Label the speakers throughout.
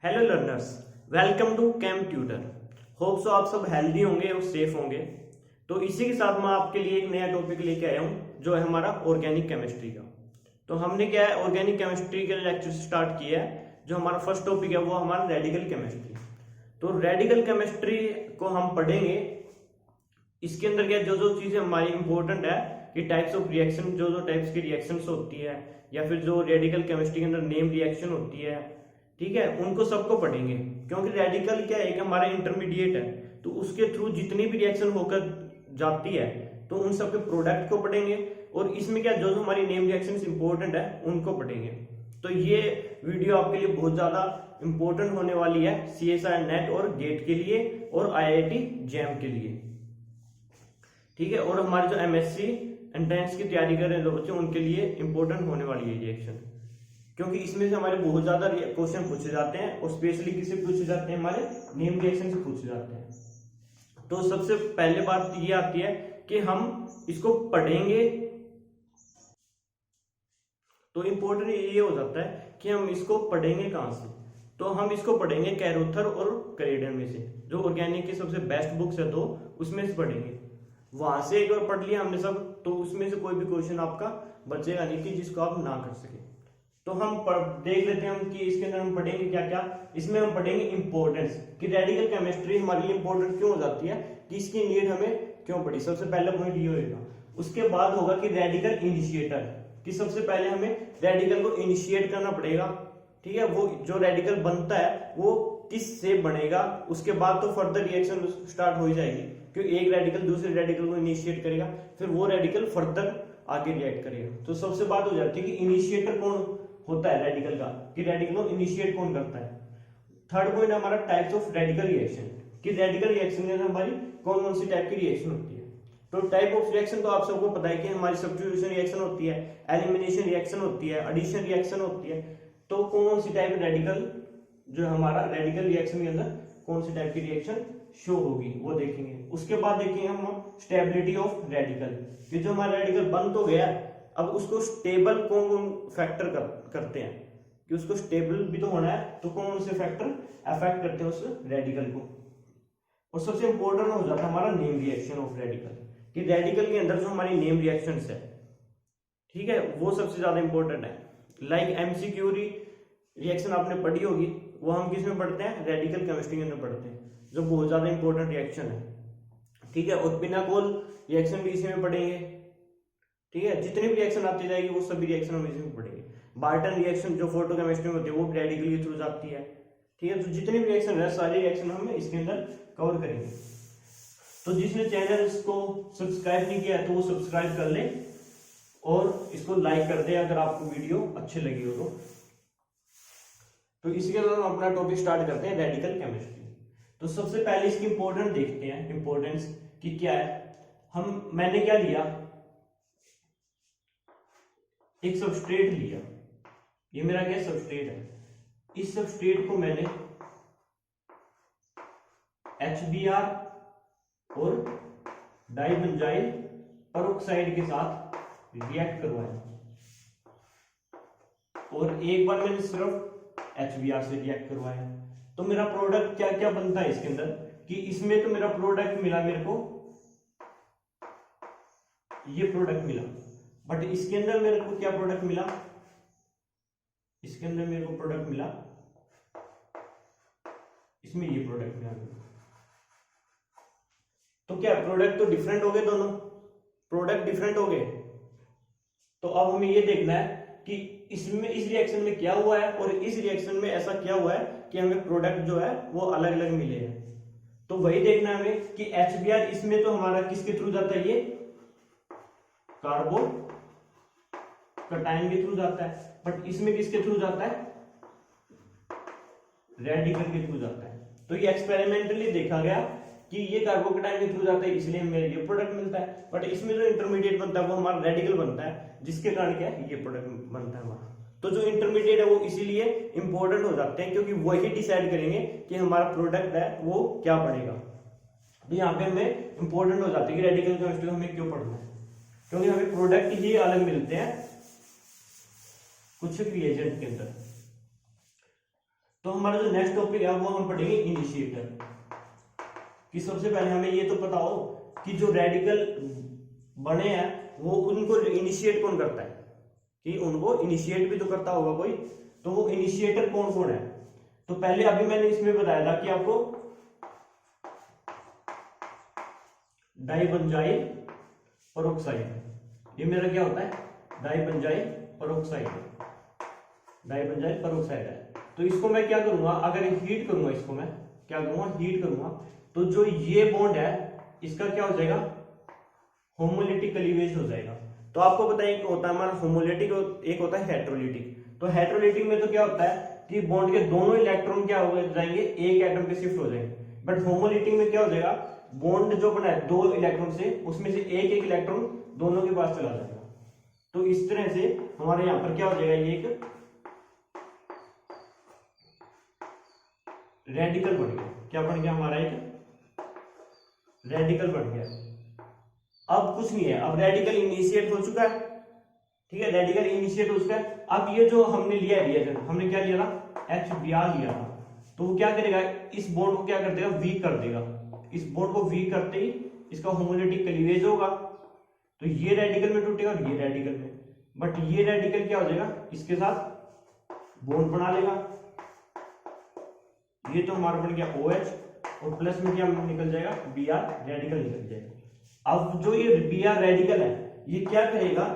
Speaker 1: Hello learners, welcome to Cam Tutor. Hope so आप सब healthy होंगे और सेफ होंगे। तो इसी के साथ मैं आपके लिए एक नया टॉपिक लेके आया हूँ जो है हमारा ऑर्गेनिक केमिस्ट्री का। तो हमने क्या है ऑर्गेनिक केमिस्ट्री के लेक्चर स्टार्ट किया है। जो हमारा फर्स्ट टॉपिक है वो हमारा रेडिकल केमिस्ट्री। तो रेडिकल केमिस्ट्री को हम पढ़ेंगे। इसके अंदर क्या जो जो चीजें हमारी इंपॉर्टेंट है कि टाइप्स ऑफ रिएक्शन, जो जो टाइप्स की रिएक्शंस होती है या फिर जो रेडिकल केमिस्ट्री के अंदर नेम रिएक्शन होती है, ठीक है, उनको सबको पढ़ेंगे। क्योंकि रेडिकल क्या है कि हमारा इंटरमीडिएट है, तो उसके थ्रू जितनी भी रिएक्शन होकर जाती है तो उन सबके प्रोडक्ट को पढ़ेंगे। और इसमें क्या जो जो हमारी नेम रिएक्शन इंपॉर्टेंट है उनको पढ़ेंगे। तो ये वीडियो आपके लिए बहुत ज्यादा इंपॉर्टेंट होने वाली है CSIR नेट और गेट के लिए और IIT जैम के लिए, ठीक है। और हमारे जो MSc एंट्रेंस की तैयारी कर रहे हैं बच्चे उनके लिए इंपॉर्टेंट होने वाली है रिएक्शन, क्योंकि इसमें से हमारे बहुत ज्यादा क्वेश्चन पूछे जाते हैं और स्पेशली किससे पूछे जाते हैं, हमारे नेम रिएक्शन से पूछे जाते हैं। तो सबसे पहले बात ये आती है कि हम इसको पढ़ेंगे। तो इंपॉर्टेंट ये हो जाता है कि हम इसको पढ़ेंगे कहां से। तो हम इसको पढ़ेंगे कैरोथर और क्रेडन में से, जो ऑर्गेनिक की सबसे बेस्ट बुक्स है दो, उसमें से पढ़ेंगे। वहां से एक बार पढ़ लिया हमने सब, तो उसमें से कोई भी क्वेश्चन आपका बचेगा नहीं कि जिसको आप ना कर सके। तो हम देख लेते हैं हम कि इसके अंदर हम पढ़ेंगे क्या क्या। इसमें हम पढ़ेंगे इंपॉर्टेंस कि रेडिकल केमिस्ट्री हमारे लिए इंपॉर्टेंट क्यों हो जाती है, कि इसकी नीड हमें क्यों पड़ी। सबसे पहला पॉइंट ये होगा। उसके बाद होगा कि रेडिकल इनिशिएटर, कि सबसे पहले हमें रेडिकल को इनिशिएट करना पड़ेगा, ठीक है। वो जो रेडिकल बनता है वो किस से बनेगा, उसके बाद तो फर्दर रिएक्शन स्टार्ट हो जाएगी, क्योंकि एक रेडिकल दूसरे रेडिकल को इनिशिएट करेगा, फिर वो रेडिकल फर्दर आगे रिएक्ट करेगा। तो सबसे बात हो जाती है कि इनिशिएटर कौन होता है रेडिकल का, कि रेडिकल को इनिशिएट कौन करता है। थर्ड पॉइंट हमारा टाइप्स ऑफ रेडिकल रिएक्शन, कि रेडिकल रिएक्शन में हमारी कौन कौन सी टाइप की रिएक्शन होती है। तो टाइप ऑफ रिएक्शन तो आप सबको पता है कि हमारी सब्स्टिट्यूशन रिएक्शन होती है, एलिमिनेशन रिएक्शन होती है, एडिशन रिएक्शन होती है। तो कौन सी टाइप रेडिकल जो हमारा रेडिकल रिएक्शन के अंदर कौन सी टाइप की रिएक्शन शो होगी वो देखेंगे। उसके बाद देखेंगे हम स्टेबिलिटी ऑफ रेडिकल, कि जो हमारा रेडिकल बन तो गया, अब उसको स्टेबल कौन कौन फैक्टर करते हैं, कि उसको स्टेबल भी तो होना है, तो कौन से फैक्टर अफेक्ट करते हैं उस रेडिकल को। और सबसे इंपॉर्टेंट हो जाता है हमारा नेम रिएक्शन ऑफ रेडिकल, कि रेडिकल के अंदर जो हमारी नेम रिएक्शंस है, ठीक है, वो सबसे ज्यादा इंपॉर्टेंट है। लाइक MCQ रिएक्शन आपने पढ़ी होगी, वो हम किस में पढ़ते हैं, रेडिकल केमिस्ट्री के अंदर पढ़ते हैं, जो बहुत ज्यादा इंपॉर्टेंट रिएक्शन है, ठीक है। और पिनाकोल रिएक्शन भी इसी में पढ़ेंगे, ठीक है। जितनी भी रिएक्शन आती जाएगी वो सभी रिएक्शन हम इसी में पढ़ेंगे। बार्टन रिएक्शन जो फोटो केमिस्ट्री में होती है वो रेडिकल के थ्रू जाती है, ठीक है। तो जितनी भी रिएक्शन है सारी रिएक्शन हम इसके अंदर कवर करेंगे। तो जिसने चैनल को सब्सक्राइब नहीं किया है तो वो सब्सक्राइब कर ले और इसको लाइक कर दे अगर आपको वीडियो अच्छी लगी हो तो इसके बाद हम अपना टॉपिक स्टार्ट करते हैं रेडिकल केमिस्ट्री। तो सबसे पहले इसकी इंपॉर्टेंट देखते हैं, इंपॉर्टेंस कि क्या है। मैंने क्या लिया, एक सबस्ट्रेट लिया, ये मेरा क्या सबस्ट्रेट है। इस सबस्ट्रेट को मैंने HBr और डाइबेंजाइल पेरोक्साइड के साथ रिएक्ट करवाया, और एक बार मैंने सिर्फ HBr से रिएक्ट करवाया। तो मेरा प्रोडक्ट क्या क्या बनता है इसके अंदर, कि इसमें तो मेरा प्रोडक्ट मिला, मेरे को ये प्रोडक्ट मिला, बट इसके अंदर मेरे को क्या प्रोडक्ट मिला, इसके अंदर मेरे को प्रोडक्ट मिला, इसमें ये प्रोडक्ट मिला। तो क्या प्रोडक्ट तो डिफरेंट हो गए, दोनों प्रोडक्ट डिफरेंट हो गए। तो अब हमें ये देखना है कि इसमें इस रिएक्शन में क्या हुआ है और इस रिएक्शन में ऐसा क्या हुआ है कि हमें प्रोडक्ट जो है वो अलग अलग मिले हैं। तो वही देखना है हमें कि HBr इसमें तो हमारा किसके थ्रू जाता है, ये कार्बो कटायन के थ्रू जाता है, बट इसमें किसके थ्रू जाता है, रेडिकल के थ्रू जाता है। तो ये एक्सपेरिमेंटली देखा गया कि ये कार्बोकेटाइन के थ्रू जाता है, इसलिए हमें ये प्रोडक्ट मिलता है। बट इसमें जो इंटरमीडिएट बनता है वो हमारा रेडिकल बनता है, जिसके कारण क्या है, ये प्रोडक्ट बनता है हमारा। तो जो इंटरमीडिएट है वो इसीलिए इंपॉर्टेंट हो जाते हैं, क्योंकि वही डिसाइड करेंगे कि हमारा प्रोडक्ट है वो क्या बनेगा। तो यहाँ पे हमें इंपॉर्टेंट हो जाती है कि रेडिकल केमिस्ट्री हमें क्यों पढ़ना है, क्योंकि हमें प्रोडक्ट ही अलग मिलते हैं कुछ रिएजेंट के अंदर। तो हमारा जो नेक्स्ट टॉपिक है वो हम पढ़ेंगे इनिशिएटर। कि सबसे पहले हमें ये तो पता हो कि जो रेडिकल बने हैं वो उनको इनिशिएट कौन करता है, कि उनको इनिशिएट भी तो करता होगा कोई, तो वो इनिशिएटर कौन कौन है। तो पहले अभी मैंने इसमें बताया था कि आपको डाइबेंजाइल पेरोक्साइड, ये मेरा क्या होता है, डाइबेंजाइल पेरोक्साइड, डाइबेंजाइल पेरोक्साइड है। तो इसको मैं क्या करूंगा, अगर हीट करूंगा, इसको मैं क्या करूंगा, हीट करूंगा, तो जो ये बॉन्ड है इसका क्या हो जाएगा, होमोलिटिक क्लीवेज हो जाएगा। तो आपको पता है एक होता है हमारा होमोलिटिक और एक होता है हेटेरोलिटिक। तो हेटेरोलिटिक में तो क्या होता है कि बॉन्ड के दोनों इलेक्ट्रॉन क्या हो जाएंगे, एक एटम पे शिफ्ट हो जाएंगे। बट होमोलिटिक में क्या हो जाएगा, बॉन्ड जो बना है दो इलेक्ट्रॉन से, उसमें से एक एक इलेक्ट्रॉन दोनों के पास चला जाएगा। तो इस तरह से हमारे यहाँ पर क्या हो जाएगा, ये एक रेडिकल बन गया। क्या बन गया, हमारा एक रेडिकल बन गया। अब कुछ नहीं है, अब रेडिकल इनिशिएट हो चुका है, ठीक है, रेडिकल इनिशिएट हो चुका है। अब ये जो हमने लिया है रिएजेंट, हमने क्या लिया था, HBr लिया था, तो वो क्या करेगा, इस बॉन्ड को क्या कर देगा, वीक कर देगा। इस बॉन्ड को वीक करते ही इसका होमोलिटिक क्लीवेज होगा, तो ये रेडिकल में टूटेगा और ये रेडिकल में। बट ये रेडिकल क्या हो जाएगा, इसके साथ बॉन्ड बना लेगा। ये तो हमारा बन गया OH, और प्लस में क्या निकल जाएगा, Br, रेडिकल निकल जाएगा। अब जो ये Br रेडिकल है ये क्या करेगा,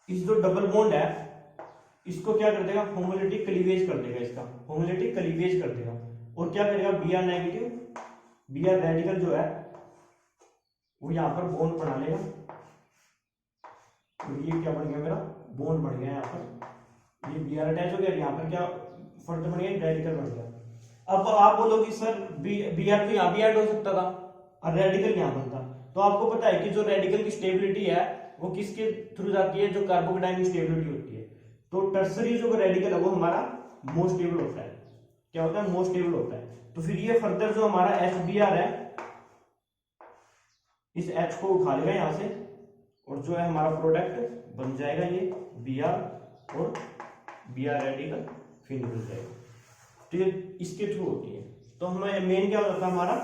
Speaker 1: इस जो डबल बॉन्ड है इसको क्या कर देगा, होमोलिटिक क्लीवेज कर देगा, इसका होमोलिटिक क्लीवेज कर देगा। और क्या करेगा, Br नेगेटिव, Br रेडिकल जो है वो यहां पर बॉन्ड बना लेगा। और ये क्या बन गया, मेरा बॉन्ड बन गया, यहाँ पर ये Br अटैच हो गया, यहाँ पर क्या फर्स्ट बन गया, रेडिकल बन गया। अब आप बोलोगे सर Br तो यहाँ भी ऐड हो सकता था और रेडिकल यहाँ बनता। तो आपको पता है कि जो रेडिकल की स्टेबिलिटी है वो किसके थ्रू जाती है, जो कार्बोकेटाइन की स्टेबिलिटी होती है। तो टर्सरी जो रेडिकल है वो हमारा मोस्ट स्टेबल होता है। क्या होता है, मोस्ट स्टेबल होता है। तो फिर ये फर्दर जो हमारा HBr है इस H को उठा लेगा यहां से, और जो है हमारा प्रोडक्ट बन जाएगा ये Br और Br रेडिकल फिर निकल जाएगा। तो ये इसके थ्रू होती है। तो हमें मेन क्या होता है हमारा,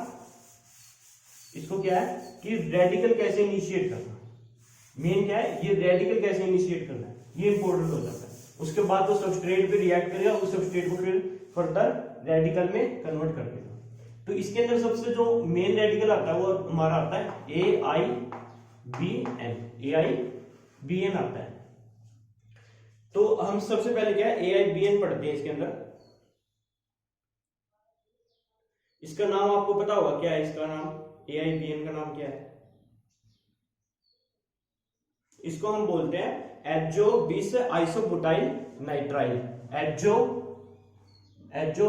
Speaker 1: इसको क्या है कि रेडिकल कैसे इनिशिएट करना, मेन क्या है, ये रेडिकल कैसे इनिशिएट करना है, ये इंपॉर्टेंट हो जाता है। उसके बाद वो सबस्ट्रेट पे रिएक्ट करेगा, उस सबस्ट्रेट को फिर फर्दर रेडिकल में कन्वर्ट कर देगा। तो इसके अंदर सबसे जो मेन रेडिकल आता है वो हमारा आता है AIBN, AIBN आता है। तो हम सबसे पहले क्या है, AIBN पढ़ते हैं। इसके अंदर इसका नाम आपको पता होगा, क्या है इसका नाम, AIBN का नाम क्या है, इसको हम बोलते हैं एजो 20 आइसोबुटाइल नाइट्राइल, एजो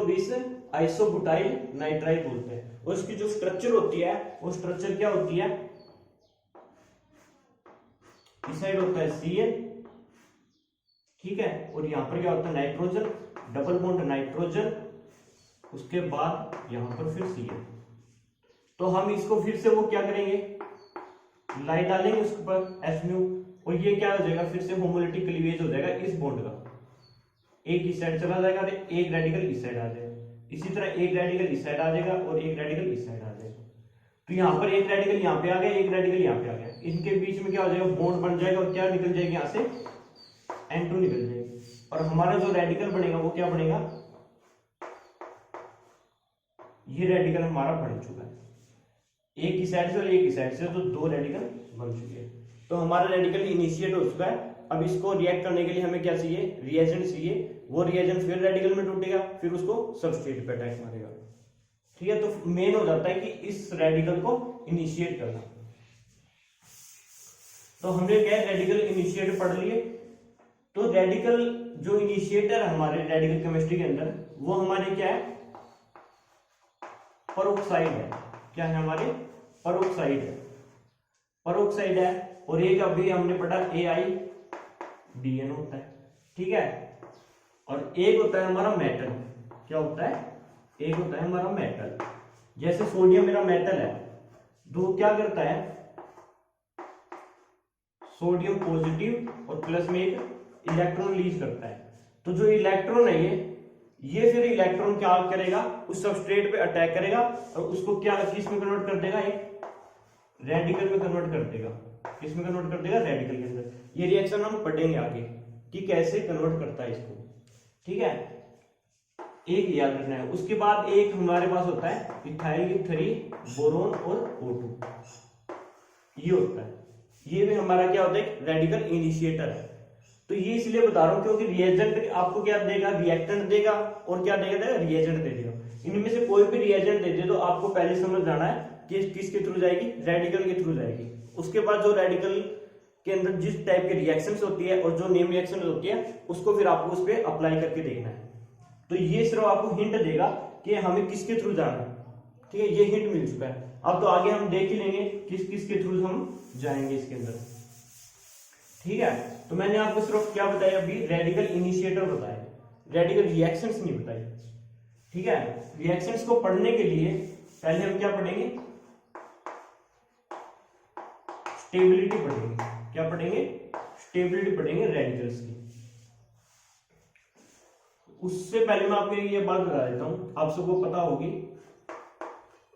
Speaker 1: 20 आइसोबुटाइल नाइट्राइल बोलते हैं। और इसकी जो स्ट्रक्चर होती है वो स्ट्रक्चर क्या होती है, इस साइड होता है Cl, ठीक है, और यहां पर क्या होता है नाइट्रोजन, डबल बॉन्ड नाइट्रोजन, उसके बाद यहां पर फिर Cl। तो हम इसको फिर से वो क्या करेंगे, लाइट डालेंगे उसके ऊपर H-, और ये क्या हो जाएगा, फिर से होमोलिटिक क्लीवेज हो जाएगा इस बॉन्ड का, एक इस साइड चला जाएगा, एक रेडिकल इस साइड आ जाएगा, इसी तरह एक रेडिकल इस साइड आ जाएगा और एक रेडिकल इस साइड आ जाएगा। तो यहाँ पर एक रेडिकल यहाँ पे आ गया, एक रेडिकल यहाँ पे आ गया, इनके बीच में क्या हो जाएगा, बॉन्ड बन जाएगा, और क्या निकल जाएगी यहाँ से, N2 निकल जाएगी। और हमारा जो रेडिकल बनेगा वो क्या बनेगा, ये रेडिकल हमारा बन चुका है, एक की साइड से और एक की साइड से, तो दो रेडिकल बन चुके हैं। तो हमारा रेडिकल इनिशिएट हो चुका है। अब इसको रिएक्ट करने के लिए हमें क्या चाहिए, रिएजेंट चाहिए। वो रिएजेंट फिर रेडिकल में टूटेगा, फिर उसको सबस्ट्रेट पे अटैक मारेगा, ठीक है। तो मेन हो जाता है कि इस रेडिकल को इनिशिएट करना। तो हमने क्या रेडिकल इनिशिएटर पढ़ लिए। तो रेडिकल जो इनिशिएटर है हमारे रेडिकल केमिस्ट्री के अंदर, वो हमारे क्या है, पेरोक्साइड है। क्या है हमारे, पेरोक्साइड है, पेरोक्साइड है। और एक अभी हमने पढ़ा AIBN होता है, ठीक है। और एक होता है हमारा मेटल, क्या होता है, एक होता है हमारा मेटल। जैसे सोडियम मेरा मेटल है, तो क्या करता है, सोडियम पॉजिटिव और प्लस में एक इलेक्ट्रॉन रिलीज करता है। तो जो इलेक्ट्रॉन है ये फिर इलेक्ट्रॉन क्या करेगा, उस सबस्ट्रेट पे अटैक करेगा और उसको क्या किस में कन्वर्ट कर देगा, एक रेडिकल में कन्वर्ट कर देगा। किस में कन्वर्ट कर देगा, रेडिकल के अंदर। ये रिएक्शन हम पढ़ेंगे आगे कि कैसे कन्वर्ट करता है इसको, ठीक है। एक याद रखना है। उसके बाद एक हमारे पास होता है इथाइल 3 बोरोन और O2, ये होता है। ये भी हमारा क्या होता है, रेडिकल इनिशिएटर है। तो ये इसलिए बता रहा हूं क्योंकि रिएजेंट आपको क्या देगा, रिएक्टेंट देगा और क्या देगा, रिएजेंट दे देगा। इनमें से कोई भी रिएजेंट दे दे तो आपको पहले समझ जाना है कि किसके थ्रू जाएगी, रेडिकल के थ्रू जाएगी। उसके बाद जो रेडिकल के अंदर जिस टाइप के रिएक्शंस होती है और जो नेम रिएक्शन होती है उसको फिर आपको उस पर अप्लाई करके देखना है। तो ये सिर्फ आपको हिंट देगा कि हमें किसके थ्रू जाना है, ठीक है। ये हिंट मिल चुका है। अब तो आगे हम देख ही लेंगे किस किस के थ्रू हम जाएंगे इसके अंदर, ठीक है। तो मैंने आपको सिर्फ क्या बताया अभी, रेडिकल इनिशिएटर बताया, रेडिकल रिएक्शंस नहीं बताई, ठीक है। रिएक्शंस को पढ़ने के लिए पहले हम क्या पढ़ेंगे, स्टेबिलिटी पढ़ेंगे। क्या पढ़ेंगे, स्टेबिलिटी पढ़ेंगे रेडिकल्स की। उससे पहले मैं आपको ये बात बता देता हूं, आप सबको पता होगी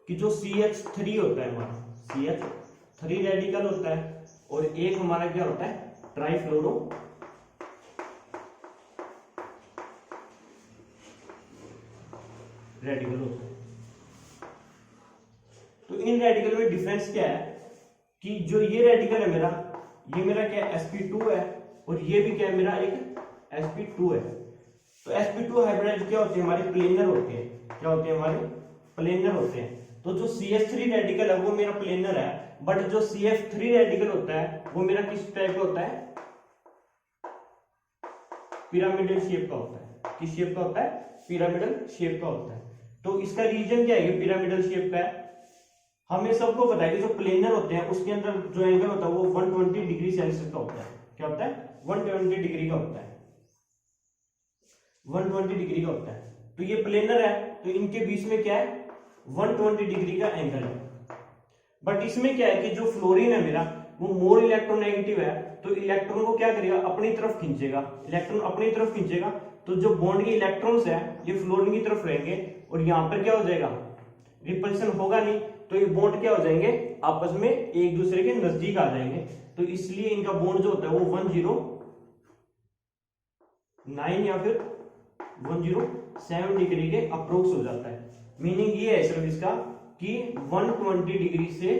Speaker 1: कि जो CH3 होता है हमारा, CH3 रेडिकल होता है और एक हमारा क्या होता है, ट्राइफ्लोरो रेडिकल होता है। तो इन रेडिकल में डिफरेंस क्या है कि जो ये रेडिकल है मेरा, ये मेरा क्या है, sp2 है और ये भी क्या है मेरा, एक sp2 है। तो sp2 हाइब्रिडाइज क्या होते हैं, हमारे प्लेनर होते हैं। क्या होते हैं, हमारे प्लेनर होते हैं। तो जो CH3 रेडिकल है वो मेरा प्लेनर है, बट जो CF3 रेडिकल होता है वो मेरा किस टाइप का होता है, पिरामिडल शेप का होता है। किस शेप का होता है, पिरामिडल शेप का होता है। तो इसका रीजन क्या है, पिरामिडल शेप का है। हमें सबको पता है कि जो प्लेनर होते हैं उसके अंदर जो एंगल होता है वो 120 डिग्री सेल्सियस का होता है। क्या होता है, 120 डिग्री का होता है, 120 डिग्री का होता है। तो ये प्लेनर है तो इनके बीच में क्या है, 120 डिग्री का एंगल है। बट इसमें क्या है कि जो फ्लोरीन है मेरा वो मोर इलेक्ट्रोनेगेटिव है, तो इलेक्ट्रॉन को क्या करेगा, अपनी तरफ खींचेगा। इलेक्ट्रॉन अपनी तरफ खींचेगा तो जो बॉन्ड के इलेक्ट्रॉन्स है ये फ्लोरीन की तरफ रहेंगे और यहाँ पर क्या हो जाएगा, रिपल्शन होगा नहीं। तो ये बॉन्ड क्या हो जाएंगे, आपस में एक दूसरे के नजदीक आ जाएंगे। तो इसलिए इनका बॉन्ड जो होता है वो 109 या फिर 107 डिग्री के अप्रोक्स हो जाता है। मीनिंग ये है सिर्फ इसका कि 120 डिग्री से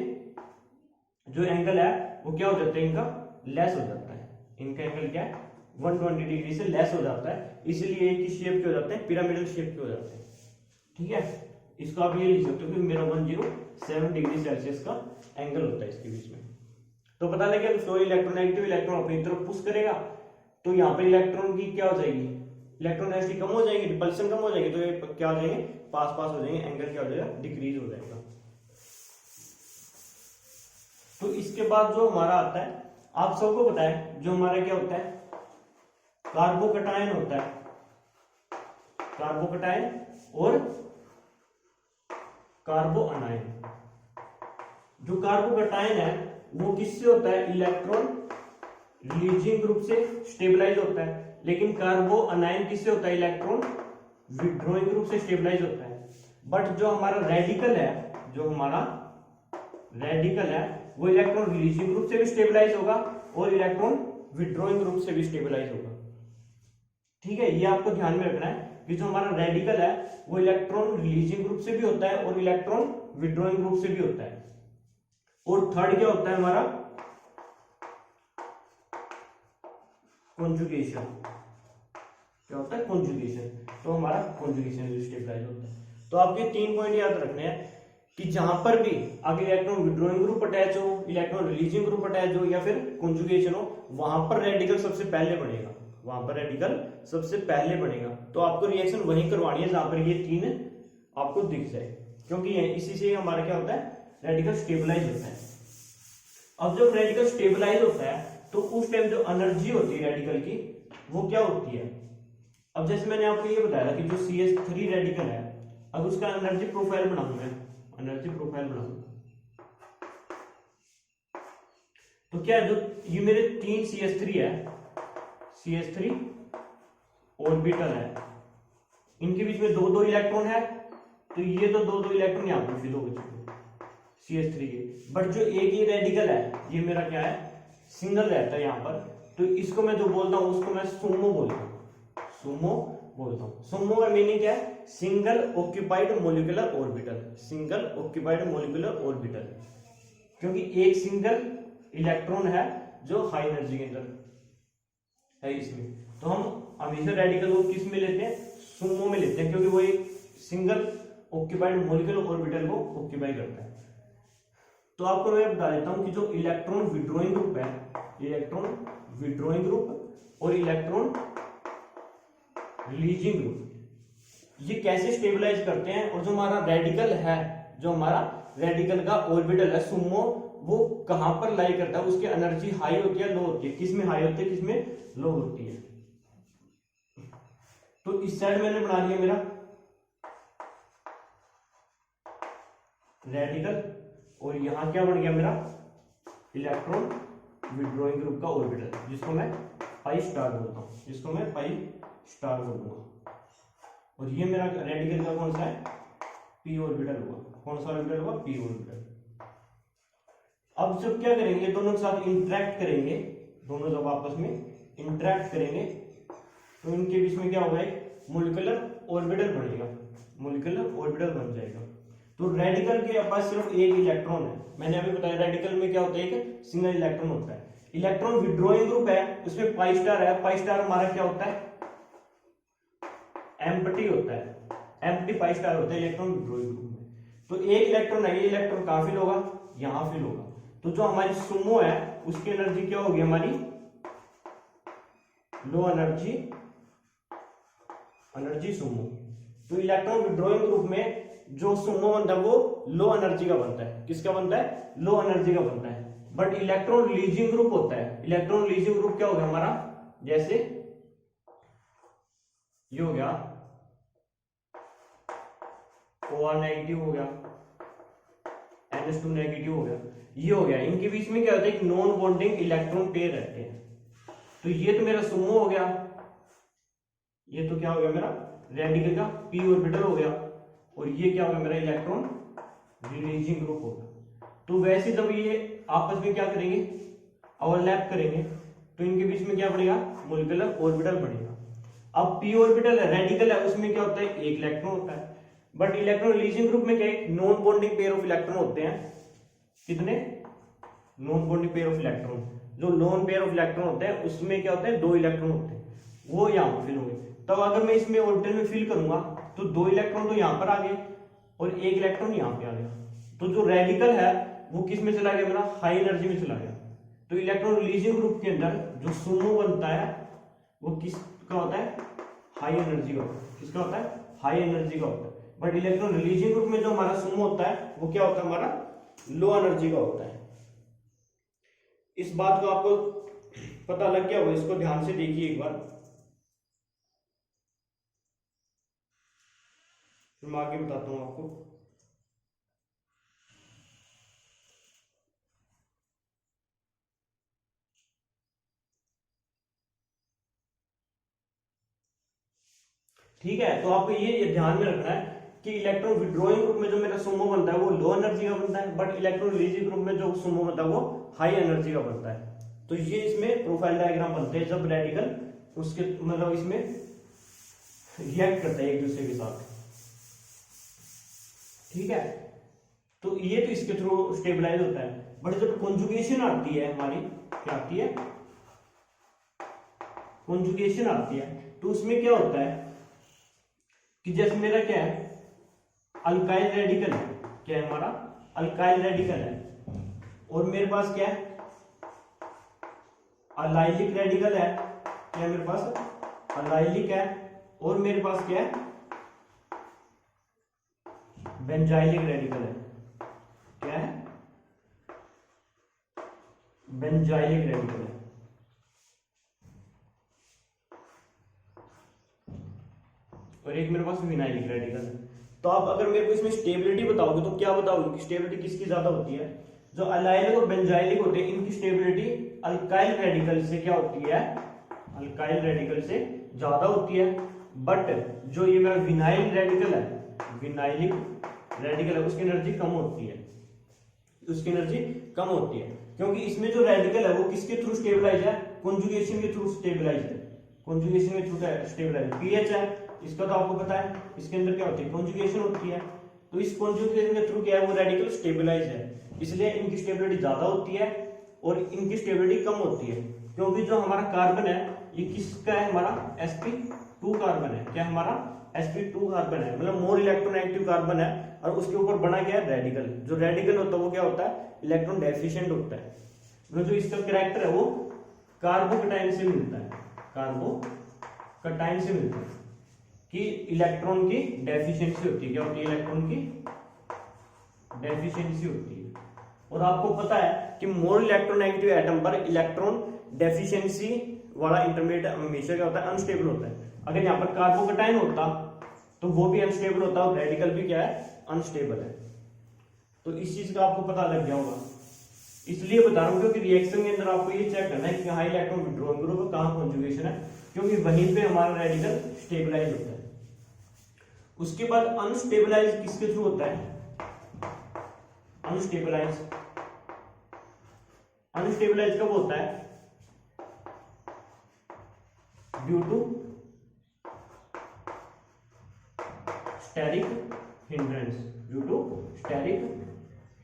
Speaker 1: जो एंगल है वो क्या हो जाता है, इनका लेस हो जाता है। इनका एंगल क्या है, 120 डिग्री से लेस हो जाता है। इसलिए एक शेप के हो जाते हैं, पिरामिडल शेप के हो जाते हैं, ठीक है। इसको आप ये लिख सकते हो कि मेरा 107 डिग्री सेल्सियस का एंगल होता है इसके बीच में। तो पता लगे फ्लोरीन इलेक्ट्रोनेगेटिव, इलेक्ट्रॉन अपनी तरफ पुश करेगा तो यहाँ पे इलेक्ट्रॉन की क्या हो जाएगी, इलेक्ट्रॉन एनर्जी कम हो जाएगी, रिपल्शन कम हो जाएगी। तो ये क्या हो जाएंगे, पास पास हो जाएंगे, एंगल क्या हो जाएगा, डिक्रीज हो जाएगा। तो इसके बाद जो हमारा आता है, आप सबको पता है जो हमारा क्या होता है, कार्बोकटायन होता है। कार्बोकटायन और कार्बोअनायन। जो कार्बोकटायन है वो किससे होता है, इलेक्ट्रॉन रिलीजिंग ग्रुप से स्टेबलाइज होता है। लेकिन कार्बोअनायन किससे होता है, इलेक्ट्रॉन विड्रॉइंग ग्रुप से स्टेबलाइज होता है। बट जो हमारा रेडिकल है, जो हमारा रेडिकल है वो इलेक्ट्रॉन रिलीजिंग ग्रुप से भी स्टेबलाइज होगा और इलेक्ट्रॉन विड्रॉइंग ग्रुप से भी स्टेबलाइज होगा, ठीक है। ये आपको ध्यान में रखना है कि जो हमारा रेडिकल है वो इलेक्ट्रॉन रिलीजिंग ग्रुप से भी होता है और इलेक्ट्रॉन विड्रॉइंग ग्रुप से भी होता है। और थर्ड क्या होता है हमारा, कॉन्जुगेशन। क्या होता है, कॉन्जुगेशन। तो हमारा कॉन्जुगेशन स्टेबलाइज होता है। तो आपके 3 पॉइंट याद रखने हैं कि जहां पर भी आगे इलेक्ट्रॉन विड्रॉइंग ग्रुप अटैच हो, इलेक्ट्रॉन रिलीजिंग ग्रुप अटैच हो या फिर कॉन्जुगेशन हो, वहां पर रेडिकल सबसे पहले बनेगा। वहां पर रेडिकल सबसे पहले बनेगा। तो आपको रिएक्शन वहीं करवानी है जहां पर ये 3 आपको दिख जाए, क्योंकि इसी से हमारा क्या होता है, रेडिकल स्टेबलाइज होता है। अब जब रेडिकल स्टेबलाइज होता है तो उस टाइम जो एनर्जी होती है रेडिकल की वो क्या होती है। अब जैसे मैंने आपको ये बताया कि जो CH3 रेडिकल है, अब उसका एनर्जी प्रोफाइल बनाऊंगा, एनर्जी प्रोफाइल बनाऊंगा तो क्या है, जो ये मेरे 3 CH3 है, CH3 ऑर्बिटल है, इनके बीच में दो दो इलेक्ट्रॉन है, तो ये तो दो दो इलेक्ट्रॉन यहाँ पर फिल हो चुके CH3 के। बट जो एक ये रेडिकल है, ये मेरा क्या है, सिंगल रहता है यहाँ पर, तो इसको मैं जो बोलता हूँ उसको मैं सुमो बोलता हूँ, सुमो बोलता हूँ। सुमो का मीनिंग क्या है, single occupied molecular orbital, single occupied molecular orbital, क्योंकि एक सिंगल इलेक्ट्रॉन है जो हाई एनर्जी के अंदर है इसमें। तो हम हमेशा रेडिकल को किस में लेते हैं, सुमो में लेते हैं, क्योंकि वो एक सिंगल ऑक्यूपाइड मोलिकुलर ऑर्बिटल को ऑक्यूपाई करता है। तो आपको मैं बता देता हूं कि जो इलेक्ट्रॉन विड्रॉइंग ग्रुप है, इलेक्ट्रॉन विड्रॉइंग ग्रुप और इलेक्ट्रॉन रिलीजिंग ग्रुप, ये कैसे स्टेबलाइज करते हैं, और जो हमारा रेडिकल है, जो हमारा रेडिकल का ऑर्बिटल है सुमो, वो कहां पर लाई करता है, उसकी एनर्जी हाई होती है लो होती है, किसमें हाई होती है किसमें लो होती है। तो इस साइड मैंने बना लिया मेरा रेडिकल, और यहां क्या बन गया मेरा इलेक्ट्रॉन विड्रॉइंग ग्रुप का ऑर्बिटल, जिसको मैं पाई स्टार बोलता हूं, जिसको मैं पाई स्टार बोलूंगा। और ये मेरा रेडिकल का कौन सा है, पी ऑर्बिटल हुआ। कौन सा ऑर्बिटल हुआ, पी ऑर्बिटल। अब जब क्या करेंगे, दोनों के साथ इंटरेक्ट करेंगे, दोनों जब आपस में इंटरेक्ट करेंगे, तो इनके बीच में क्या होगा, एक मोलिकुलर ऑर्बिटल बनेगा, मोलिकुलर ऑर्बिटल बन जाएगा। तो रेडिकल के पास सिर्फ एक इलेक्ट्रॉन है, मैंने अभी बताया रेडिकल में क्या होता है, एक सिंगल इलेक्ट्रॉन होता है। इलेक्ट्रॉन विड्रॉइंग ग्रुप है, उसमें पाई स्टार है, पाई स्टार हमारा क्या होता है, एम्प्टी होता है, एम्प्टी पाई स्टार होता है इलेक्ट्रॉन विड्रॉइंग ग्रुप में। तो एक इलेक्ट्रॉन है, ये इलेक्ट्रॉन कहां फिल होगा, यहां फिल होगा। तो जो हमारी सुमो है उसकी एनर्जी क्या होगी, हमारी लो एनर्जी, एनर्जी सुमो। तो इलेक्ट्रॉन विड्रॉइंग ग्रुप में जो सुमो बनता है वो लो एनर्जी का बनता है, किसका बनता है, लो एनर्जी का बनता है। बट इलेक्ट्रॉन रिलीजिंग ग्रुप होता है, इलेक्ट्रॉन रिलीजिंग ग्रुप क्या हो गया हमारा, जैसे ये हो गया OR नेगेटिव हो गया, NH2 नेगेटिव हो गया, ये हो गया। इनके बीच में क्या होता है, एक नॉन बॉन्डिंग इलेक्ट्रॉन पेयर रहते हैं। तो ये तो मेरा सुमो हो गया, ये तो क्या हो गया मेरा रेडिकल का p ऑर्बिटल हो गया, और ये क्या होगा मेरा इलेक्ट्रॉन रिलीजिंग ग्रुप होगा। तो वैसे जब ये आपस में क्या करेंगे, ओवरलैप करेंगे, तो इनके बीच में क्या बनेगा, मोलिकुलर ऑर्बिटल बनेगा। अब p ऑर्बिटल है, रेडिकल है, उसमें क्या होता है, एक इलेक्ट्रॉन होता है। बट इलेक्ट्रॉन रिलीजिंग ग्रुप में क्या है, non bonding pair of electron होते हैं, कितने, non bonding pair of electron. जो लोन पेयर ऑफ इलेक्ट्रॉन होते हैं उसमें क्या होते हैं, दो इलेक्ट्रॉन होते हैं, वो यहाँ पर फिल होंगे। तब अगर मैं इसमें ऑर्बिटल में फिल करूंगा तो दो इलेक्ट्रॉन तो यहाँ पर आ गए और एक इलेक्ट्रॉन यहाँ पे आ गया। तो जो रेडिकल है वो किस में चला गया, मेरा हाई एनर्जी में चला गया। तो इलेक्ट्रॉन रिलीजिंग ग्रुप के अंदर जो सुमो बनता है वो किसका होता है, हाई एनर्जी का। किसका होता है, हाई एनर्जी का होता है। बट इलेक्ट्रॉन रिलीजिंग ग्रुप में जो हमारा सुमो होता है वो क्या होता है, हमारा लो एनर्जी का होता है। इस बात को आपको पता लग गया हो, इसको ध्यान से देखिए एक बार, फिर मैं आगे बताता हूं आपको। ठीक है, तो आपको ये ध्यान में रखना है कि इलेक्ट्रॉन विड्रॉइंग ग्रुप में जो मेरा सुमो बनता है वो लो एनर्जी का बनता है, बट इलेक्ट्रॉन रिलीजिंग ग्रुप में जो सुमो बनता है वो हाई एनर्जी का बनता है। तो ये इसमें प्रोफाइल डायग्राम बनते हैं जब रेडिकल उसके मतलब इसमें रिएक्ट करता है एक दूसरे के साथ। ठीक है, तो ये तो इसके थ्रू स्टेबलाइज होता है। बट जब कॉन्जुगेशन आती है हमारी, क्या आती है, कॉन्जुगेशन आती है, तो उसमें क्या होता है कि जैसे मेरा क्या है, अल्काइल रेडिकल है, क्या है हमारा अल्काइल रेडिकल है, और मेरे पास क्या है अलाइलिक रेडिकल है, क्या मेरे पास अलाइलिक है, और मेरे पास क्या है बेंजाइलिक रेडिकल है, क्या है बेंजाइलिक रेडिकल है। और एक मेरे पास विनाइलिक रेडिकल है। तो आप अगर मेरे को इसमें स्टेबिलिटी बताओगे तो क्या बताओगे कि स्टेबिलिटी किसकी ज्यादा होती है, जो अलाइलिक और बेंजाइलिक होते हैं इनकी स्टेबिलिटी अल्काइल रेडिकल से क्या होती है, अल्काइल रेडिकल से ज्यादा होती है, बट जो ये मेरा विनाइल रेडिकल है, विनाइलिक रेडिकल है, उसकी एनर्जी कम होती है, उसकी एनर्जी कम होती है, क्योंकि इसमें जो रेडिकल है वो किसके थ्रू स्टेबलाइज है, कॉन्जुगेशन के थ्रू स्टेबलाइज है, कॉन्जुगेशन के थ्रू स्टेबलाइज। पीएच है इसका तो आपको पता है, इसके अंदर क्या होती है, कॉन्जुगेशन होती है, तो इस कॉन्जुगेशन के थ्रू क्या है, वो रेडिकल स्टेबलाइज है, इसलिए इनकी स्टेबिलिटी ज्यादा होती है और इनकी स्टेबिलिटी कम होती है, क्योंकि जो हमारा कार्बन है ये किसका है, हमारा sp2 कार्बन है, क्या हमारा sp2 कार्बन है, मतलब मोर इलेक्ट्रोनेगेटिव कार्बन है, और उसके ऊपर बना गया है रेडिकल। जो रेडिकल होता है वो क्या होता है, इलेक्ट्रॉन डेफिशिएंट होता है, मतलब जो इसका कैरेक्टर है वो कार्बोकटाइन से मिलता है, कार्बोकटाइन से मिलता है कि इलेक्ट्रॉन की डेफिशिएंसी होती है, क्या होती है, इलेक्ट्रॉन की डेफिशिएंसी होती है। और आपको पता है कि मोर इलेक्ट्रोनेगेटिव एटम पर इलेक्ट्रॉन डेफिशिएंसी वाला इंटरमीडिएट हमेशा क्या होता है, अनस्टेबल होता है। अगर यहाँ पर कार्बोकटाइन होता तो वो भी अनस्टेबल होता और रेडिकल भी क्या है, अनस्टेबल है। तो इस चीज का आपको पता लग गया होगा, इसलिए बता रहा हूं क्योंकि रिएक्शन के अंदर आपको ये चेक करना है कि कहाँ इलेक्ट्रॉन विड्रॉइंग ग्रुप है, कहाँ कॉन्जुगेशन है, क्योंकि वहीं पे हमारा रेडिकल स्टेबलाइज होता है। उसके बाद अनस्टेबलाइज किसके थ्रू होता है, अनस्टेबलाइज, अनस्टेबलाइज कब होता है, due to steric hindrance, due to steric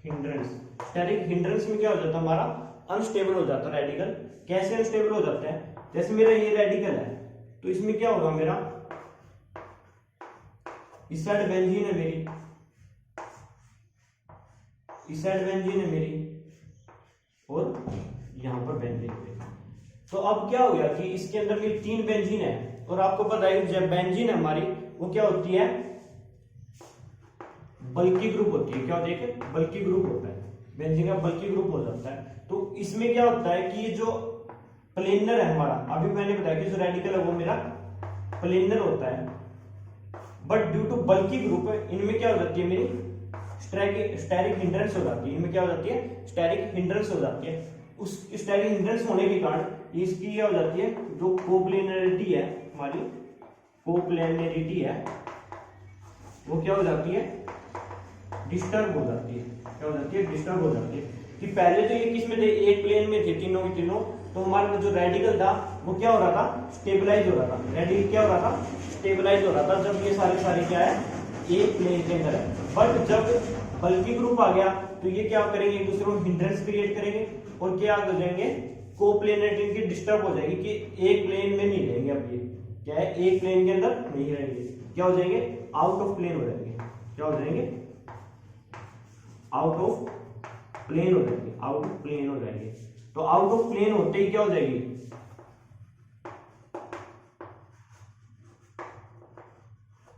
Speaker 1: hindrance. Steric hindrance में क्या हो जाता है, हमारा अनस्टेबल हो जाता है रेडिकल। कैसे अनस्टेबल हो जाता है, जैसे मेरा ये रेडिकल है तो इसमें क्या होगा, मेरा इस साइड बेंजीन है मेरी, इस साइड बेंजीन है मेरी, और यहां पर बेंजीन है। तो अब क्या हो गया कि इसके अंदर मेरी 3 बेंजीन है, और आपको पता है जब बेंजीन है हमारी वो क्या होती है, बल्की ग्रुप होती है, क्या होती है, बल्की ग्रुप होता है, बेंजीन का बल्की ग्रुप हो जाता है। तो इसमें क्या होता है कि ये जो प्लेनर है हमारा, अभी मैंने बताया कि जो रेडिकल है वो मेरा प्लेनर होता है, but due to bulky group इनमें क्या हो जाती है, मेरी स्टेरिक हिंड्रेंस हो जाती है, इनमें क्या हो जाती है, स्टेरिक हिंड्रेंस हो जाती है। उस स्टेरिक हिंड्रेंस होने के कारण इसकी क्या हो जाती है, जो कोप्लेनरिटी है हमारी, कोप्लेनरिटी है वो क्या हो जाती है, डिस्टर्ब हो जाती है, क्या हो जाती है, डिस्टर्ब हो जाती है। कि पहले तो ये किस में थे, एक प्लेन में थे तीनों के तीनों, तो हमारा जो रेडिकल था वो क्या हो रहा था, स्टेबलाइज हो रहा था, रेडिकल क्या हो रहा था, स्टेबलाइज हो रहा था, जब ये सारे क्या है, एक प्लेन के अंदर है। बट जब बल्की ग्रुप आ गया तो ये क्या करेंगे, एक दूसरे को हिंड्रेंस क्रिएट करेंगे, और क्या हो जाएंगे, कोप्लेनरिटी की डिस्टर्ब हो जाएगी, कि एक प्लेन में नहीं रहेंगे। अब ये क्या है, एक प्लेन के अंदर नहीं रहेंगे, क्या हो जाएंगे, आउट ऑफ प्लेन हो जाएंगे, क्या हो जाएंगे, आउट ऑफ प्लेन हो जाएंगे, आउट ऑफ प्लेन हो जाएंगे। तो आउट ऑफ प्लेन होते ही क्या हो जाएगी,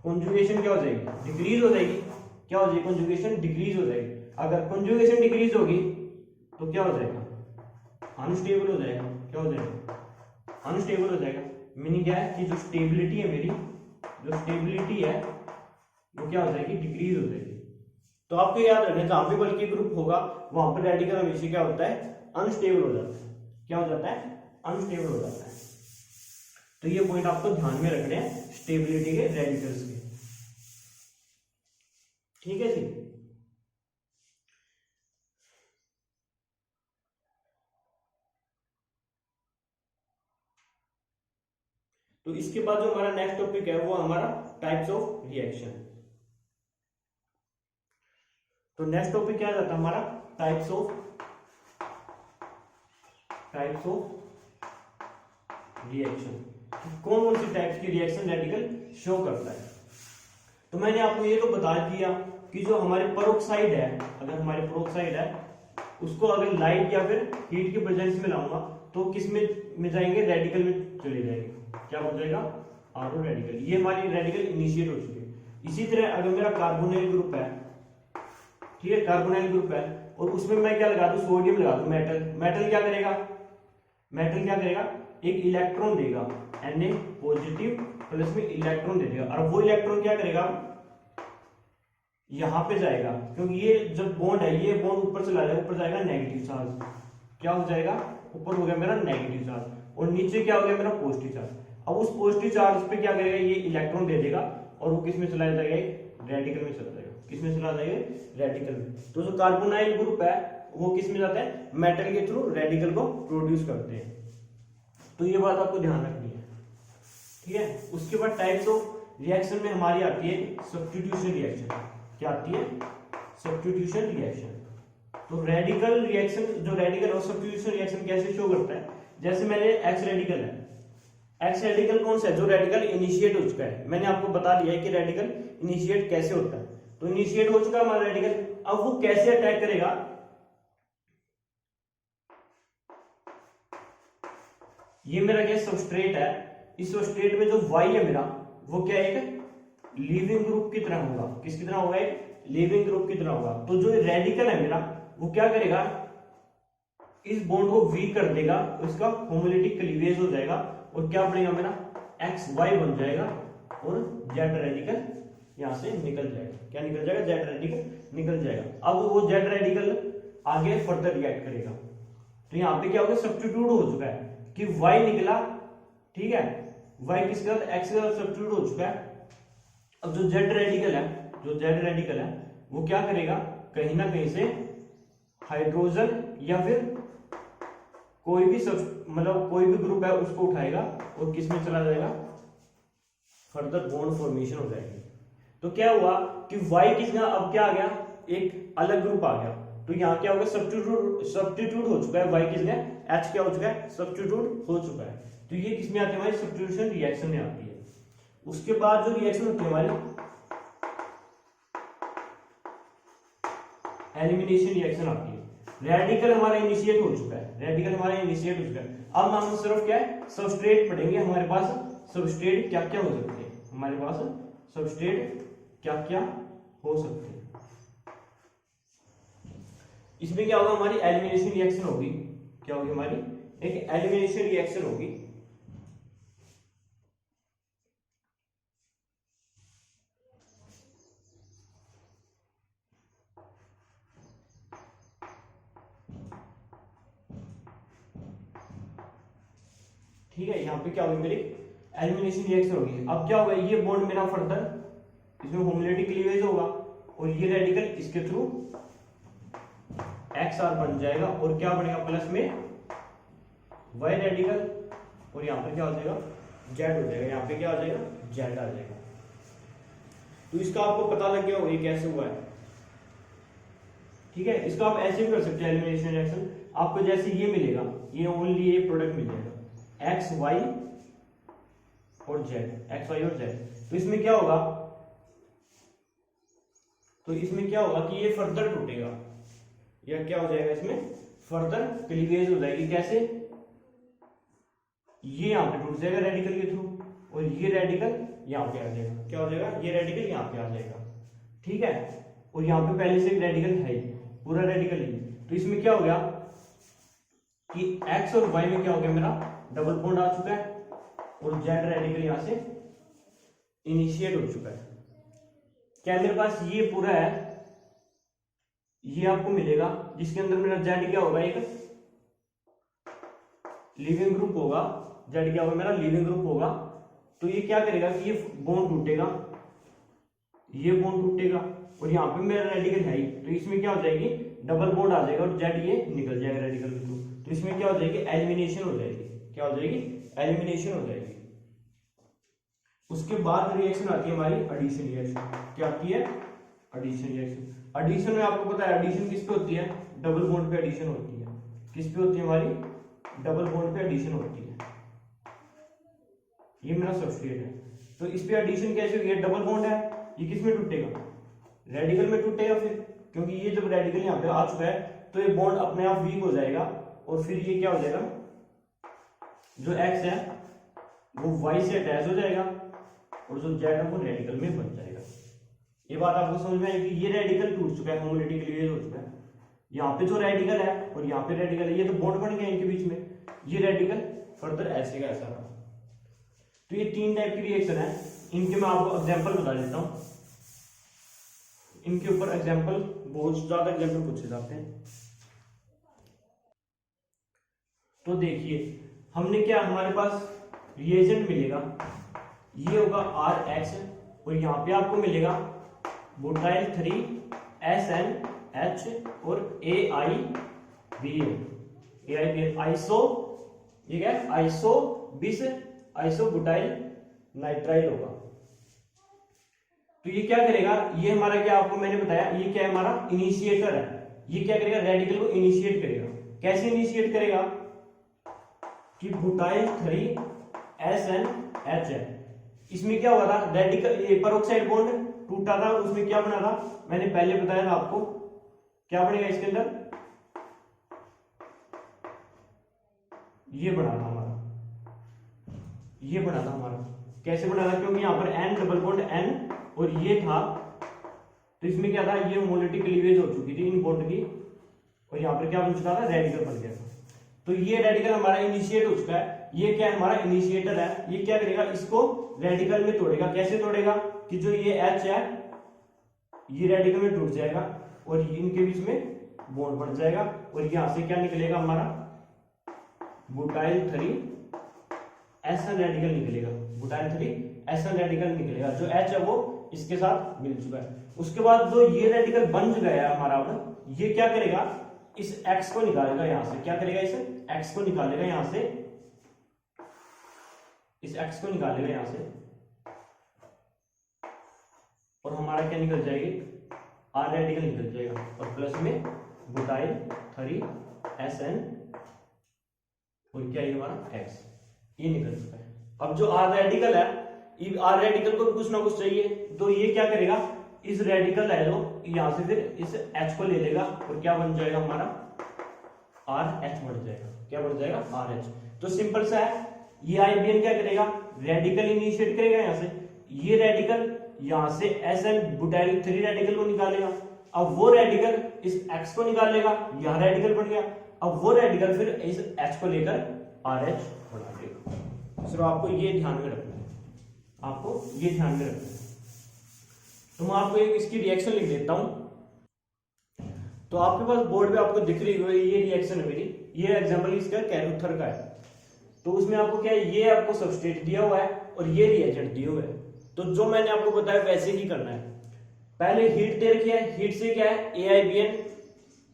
Speaker 1: कॉन्जुगेशन क्या हो जाएगी, डिक्रीज हो जाएगी, क्या हो जाएगी, कॉन्जुगेशन डिक्रीज हो जाएगी। अगर कॉन्जुगेशन डिक्रीज होगी तो क्या हो जाएगा, अनस्टेबल हो जाएगा, क्या हो जाएगा, अनस्टेबल हो जाएगा। मीनिंग क्या है कि जो स्टेबिलिटी है मेरी, जो स्टेबिलिटी है वो क्या हो जाएगी, डिक्रीज हो जाएगी। तो आपको याद रखना, जहां पे बल्कि ग्रुप होगा वहां पर रेडिकल हमेशा क्या होता है, अनस्टेबल हो जाता है, क्या हो जाता है, अनस्टेबल हो जाता है। तो ये पॉइंट आपको ध्यान में रखने हैं स्टेबिलिटी के, रेडिकल्स के, ठीक है जी। तो इसके बाद जो हमारा नेक्स्ट टॉपिक है वो हमारा टाइप्स ऑफ रिएक्शन। तो नेक्स्ट टॉपिक क्या जाता है हमारा, टाइप्स ऑफ रिएक्शन। कौन कौन सी टाइप्स की रिएक्शन रेडिकल शो करता है। तो मैंने आपको ये तो बता दिया कि जो हमारे पेरोक्साइड है, अगर हमारे पेरोक्साइड है उसको अगर लाइट या फिर हीट के प्रेजेंस में लाऊंगा तो किस में जाएंगे, रेडिकल में चले जाएंगे, क्या हो जाएगा, आरो रेडिकल। ये हमारी रेडिकल इनिशिएट हो चुकी है। इसी तरह अगर मेरा कार्बोनिल ग्रुप है, ठीक है, कार्बोनिल ग्रुप है, और उसमें मैं क्या लगा दूं, सोडियम लगा दूं, मेटल। मेटल क्या करेगा, मेटल क्या करेगा, एक इलेक्ट्रॉन देगा, Na पॉजिटिव प्लस में इलेक्ट्रॉन दे देगा, और वो इलेक्ट्रॉन क्या करेगा, यहां पे जाएगा, क्योंकि ये जब बॉन्ड है ये बॉन्ड ऊपर चला जाएगा, ऊपर जाएगा नेगेटिव चार्ज, क्या हो जाएगा, ऊपर हो गया मेरा नेगेटिव चार्ज, और नीचे क्या हो गया मेरा पॉजिटिव चार्ज। अब उस पॉजिटिव चार्ज पे क्या करेगा, ये इलेक्ट्रॉन दे देगा और वो किस में चला जाएगा, रेडिकल में चला जाएगा। किस में चला जाएगा, रेडिकल में। तो जो कार्बोनाइल ग्रुप है वो किस में जाता है, मेटल के थ्रू रेडिकल को प्रोड्यूस करते हैं। तो ये बात आपको ध्यान रखनी है, ठीक है। उसके बाद टाइप्स ऑफ रिएक्शन में हमारी आती है सब्स्टिट्यूशन रिएक्शन। क्या आती है, सब्स्टिट्यूशन रिएक्शन। तो रेडिकल रिएक्शन, जो रेडिकल और सब्स्टिट्यूशन रिएक्शन कैसे शो करता है, जैसे मैंने एक्स रेडिकल है, एक्स रेडिकल कौन सा है, जो रेडिकल इनिशिएट हो चुका है। मैंने आपको बता दिया है कि रेडिकल इनिशिएट कैसे होता है। तो इनिशिएट हो चुका है हमारा रेडिकल, अब वो कैसे अटैक करेगा, ये मेरा क्या सबस्ट्रेट है, इस सबस्ट्रेट में जो वाई है मेरा, वो क्या है, एक लीविंग ग्रुप की तरह होगा। किसकी तरह होगा, एक लीविंग ग्रुप की तरह होगा। तो जो रेडिकल है मेरा, वो क्या करेगा, इस बॉन्ड को वीक कर देगा, इसका होमोलिटिक क्लीवेज हो जाएगा और क्या बनेगा मेरा, एक्स वाई बन जाएगा और जेड रेडिकल यहां से निकल जाएगा। क्या निकल जाएगा, जेड रेडिकल निकल जाएगा। अब वो जेड रेडिकल आगे फर्दर रिएक्ट करेगा। तो यहाँ पे क्या होगा, सब्स्टिट्यूट हो चुका है कि y निकला, ठीक है, y किसके साथ, x के साथ सब्स्टिट्यूट हो चुका है। अब जो z रेडिकल है, जो z रेडिकल है वो क्या करेगा, कहीं ना कहीं से हाइड्रोजन या फिर कोई भी मतलब कोई भी ग्रुप है उसको उठाएगा और किस में चला जाएगा, फर्दर बॉन्ड फॉर्मेशन हो जाएगी। तो क्या हुआ कि y किसका, अब क्या आ गया, एक अलग ग्रुप आ गया। तो यहाँ क्या होगा, सब्स्टिट्यूट हो चुका है, y किसका, H क्या हो चुका है, सब्स्टिट्यूट हो चुका है। तो ये किसमें आती है, हमारी सब्स्टिट्यूशन रिएक्शन में आती है। उसके बाद जो रिएक्शन होती है हमारी एलिमिनेशन रिएक्शन आती है। रेडिकल हमारा इनिशिएट हो चुका है, रेडिकल हमारा इनिशिएट हो चुका है। अब हम सिर्फ क्या है, सबस्ट्रेट पढ़ेंगे। हमारे पास सबस्ट्रेट क्या क्या हो सकते हैं, हमारे पास सबस्ट्रेट क्या क्या हो सकते हैं। इसमें क्या होगा, हमारी एलिमिनेशन रिएक्शन होगी। क्या होगी हमारी, एक एलिमिनेशन रिएक्शन होगी। ठीक है, यहाँ पे क्या होगी, मेरी एलिमिनेशन रिएक्शन होगी। अब क्या होगा, ये बॉन्ड मेरा फर्दर इसमें होमोलिटिक क्लीवेज होगा और ये रेडिकल इसके थ्रू XR बन जाएगा और क्या बनेगा, प्लस में Y रेडिकल और यहाँ पे क्या हो जाएगा, Z हो जाएगा। यहाँ पे क्या हो जाएगा, Z आ जाएगा। तो इसका आपको पता लग गया ये कैसे हुआ है, ठीक है। इसका आप ऐसे भी कर सकते हैं एलिमिनेशन रिएक्शन। आपको जैसे ये मिलेगा, ये ओनली ये प्रोडक्ट मिल जाएगा एक्स वाई और जेड, एक्स वाई और जेड। तो इसमें क्या होगा, तो इसमें क्या होगा कि ये फर्दर टूटेगा, या क्या हो जाएगा, इसमें फर्दर क्लीवेज हो जाएगी। कैसे, ये यहां पे टूट जाएगा रेडिकल के थ्रू और ये रेडिकल यहां पे आ जाएगा। क्या हो जाएगा, ये रेडिकल यहां पे आ जाएगा, ठीक है। और यहां पे पहले से एक रेडिकल है ही, पूरा रेडिकल ही। तो इसमें क्या हो गया कि एक्स और वाई में क्या हो गया, मेरा डबल बॉन्ड आ चुका है और जेड रेडिकल यहां से इनिशिएट हो चुका है। क्या मेरे पास ये पूरा है, ये आपको मिलेगा जिसके अंदर मेरा जेड क्या होगा, एक लिविंग ग्रुप होगा। जेड क्या होगा, मेरा लिविंग ग्रुप होगा। तो ये क्या करेगा कि ये बॉन्ड टूटेगा, ये बॉन्ड टूटेगा और यहाँ पे मेरा रेडिकल है ही, तो इसमें क्या हो जाएगी, डबल बॉन्ड आ जाएगा और जेड ये निकल जाएगा रेडिकल के थ्रू। तो इसमें क्या हो जाएगी, एलिमिनेशन हो जाएगी। क्या हो जाएगी, एलिमिनेशन हो जाएगी। उसके बाद रिएक्शन आती है हमारी एडिशन रिएक्शन। क्या आती है, एडिशन रिएक्शन। एडिशन में आपको पता है एडिशन किस पे होती है, डबल बॉन्ड पे एडिशन होती है। किस पे होती है हमारी, डबल बॉन्ड पे एडिशन होती है। ये मेरा सबस्ट्रेट है, तो इस पे एडिशन कैसे होगी, डबल बॉन्ड है, ये किस में टूटेगा, रेडिकल में टूटेगा फिर, क्योंकि ये जब रेडिकल यहाँ पे आ चुका है तो ये बॉन्ड अपने आप वीक हो जाएगा और फिर ये क्या हो जाएगा, जो एक्स है वो वाई से अटैच हो जाएगा और जो जेड है वो रेडिकल में बन जाएगा। ये बात आपको समझ में आएगी। ये रेडिकल टूट चुका है, होमोलिटिक क्लीवेज हो चुका है। यहाँ पे जो रेडिकल है और यहाँ पे रेडिकल है, ये तो बॉन्ड बन गया इनके बीच में। ये रेडिकल फर्दर ऐसे का ऐसा रहा। तो ये तीन टाइप की रिएक्शन है, इनके मैं आपको एग्जांपल बता देता हूं। इनके ऊपर एग्जांपल, बहुत ज्यादा एग्जांपल पूछे जाते हैं। तो देखिए हमने क्या, हमारे पास रिएजेंट मिलेगा, ये होगा RX, और यहाँ पे आपको मिलेगा बुटाइल 3SNH और AIBA आइसो, ये क्या है, आइसो बिस आइसो बुटाइल नाइट्राइल होगा। तो ये क्या करेगा, ये हमारा क्या आपको मैंने बताया, ये क्या है हमारा इनिशिएटर है, ये क्या करेगा, रेडिकल को इनिशिएट करेगा। कैसे इनिशिएट करेगा कि बुटाइल 3SNH है, इसमें क्या हुआ था, रेडिकल ये पेरोक्साइड बॉन्ड टूटा था, उसमें क्या बना था, मैंने पहले बताया था आपको, क्या बनेगा इसके अंदर, ये बना था हमारा, ये बना था हमारा। कैसे बना था, क्योंकि यहां पर N डबल बॉन्ड N और ये था, तो इसमें क्या था, ये मोलरिटी क्लीवेज हो चुकी थी इन बॉन्ड की, और यहां पर क्या बन चुका था, रेडिकल बन गया था। तो ये रेडिकल हमारा इनिशिएट हो चुका है, ये क्या है हमारा इनिशिएटर है, ये क्या करेगा, इसको रेडिकल में तोड़ेगा। कैसे तोड़ेगा कि जो ये H है ये रेडिकल में टूट जाएगा और इनके बीच में बॉन्ड बन जाएगा, और यहां से क्या निकलेगा हमारा बुटाइल 3SN रेडिकल निकलेगा, बुटाइल 3SN रेडिकल निकलेगा, जो H है वो इसके साथ मिल चुका है। उसके बाद जो ये रेडिकल बन गया है हमारा, अब ये क्या करेगा, इस X को निकालेगा यहां से, क्या करेगा, इस X को निकालेगा यहां से, इस X को निकालेगा यहां से, और हमारा क्या निकल जाएगी, R रेडिकल निकल जाएगा, और प्लस में बुटाइल 3SN और क्या है हमारा X, ये निकल चुका है। अब जो R रेडिकल है, R रेडिकल को कुछ ना कुछ चाहिए, तो ये क्या करेगा, इस रेडिकल है जो यहां से फिर इस H को ले लेगा, और क्या बन जाएगा हमारा RH बन जाएगा, क्या बन जाएगा RH। तो सिंपल सा है, ये IBN क्या करेगा, रेडिकल इनिशिएट करेगा यहां से, ये रेडिकल यहां से SN बुटाइल 3 रेडिकल को निकालेगा, अब वो रेडिकल इस X को निकालेगा, यहां रेडिकल बन गया, अब वो रेडिकल फिर इस H को लेकर RH बना देगा। सिर्फ आपको ये ध्यान में रखना है, आपको ये ध्यान में रखना है। तो मैं आपको एक इसकी रिएक्शन लिख देता हूं, तो आपके पास बोर्ड पे आपको दिख रही है ये रिएक्शन है मेरी, ये एग्जांपल इसका कैरुथर का है। तो उसमें आपको क्या है, ये आपको सबस्ट्रेट दिया हुआ है और ये रिएजेंट दिया हुआ है, तो जो मैंने आपको बताया वैसे ही करना है। पहले हीट दे रखी है, हीट से क्या है, AIBN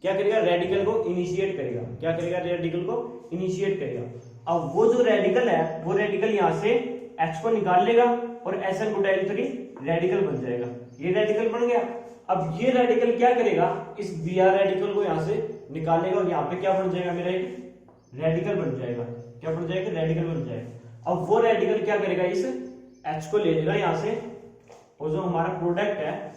Speaker 1: क्या करेगा, रेडिकल को इनिशिएट करेगा, क्या करेगा, रेडिकल को इनिशिएट करेगा। अब वो जो रेडिकल है, वो रेडिकल यहां से H को निकाल लेगा और SN बुटाइल 3 रेडिकल बन जाएगा, ये रेडिकल बन गया। अब ये रेडिकल क्या करेगा, इस Br रेडिकल को यहां से निकालेगा, और यहां पे क्या बन जाएगा, मेरा एक रेडिकल बन जाएगा, क्या बन जाएगा, रेडिकल बन जाएगा। अब वो रेडिकल क्या करेगा, इस H को ले लेगा यहां से, और जो हमारा प्रोडक्ट है,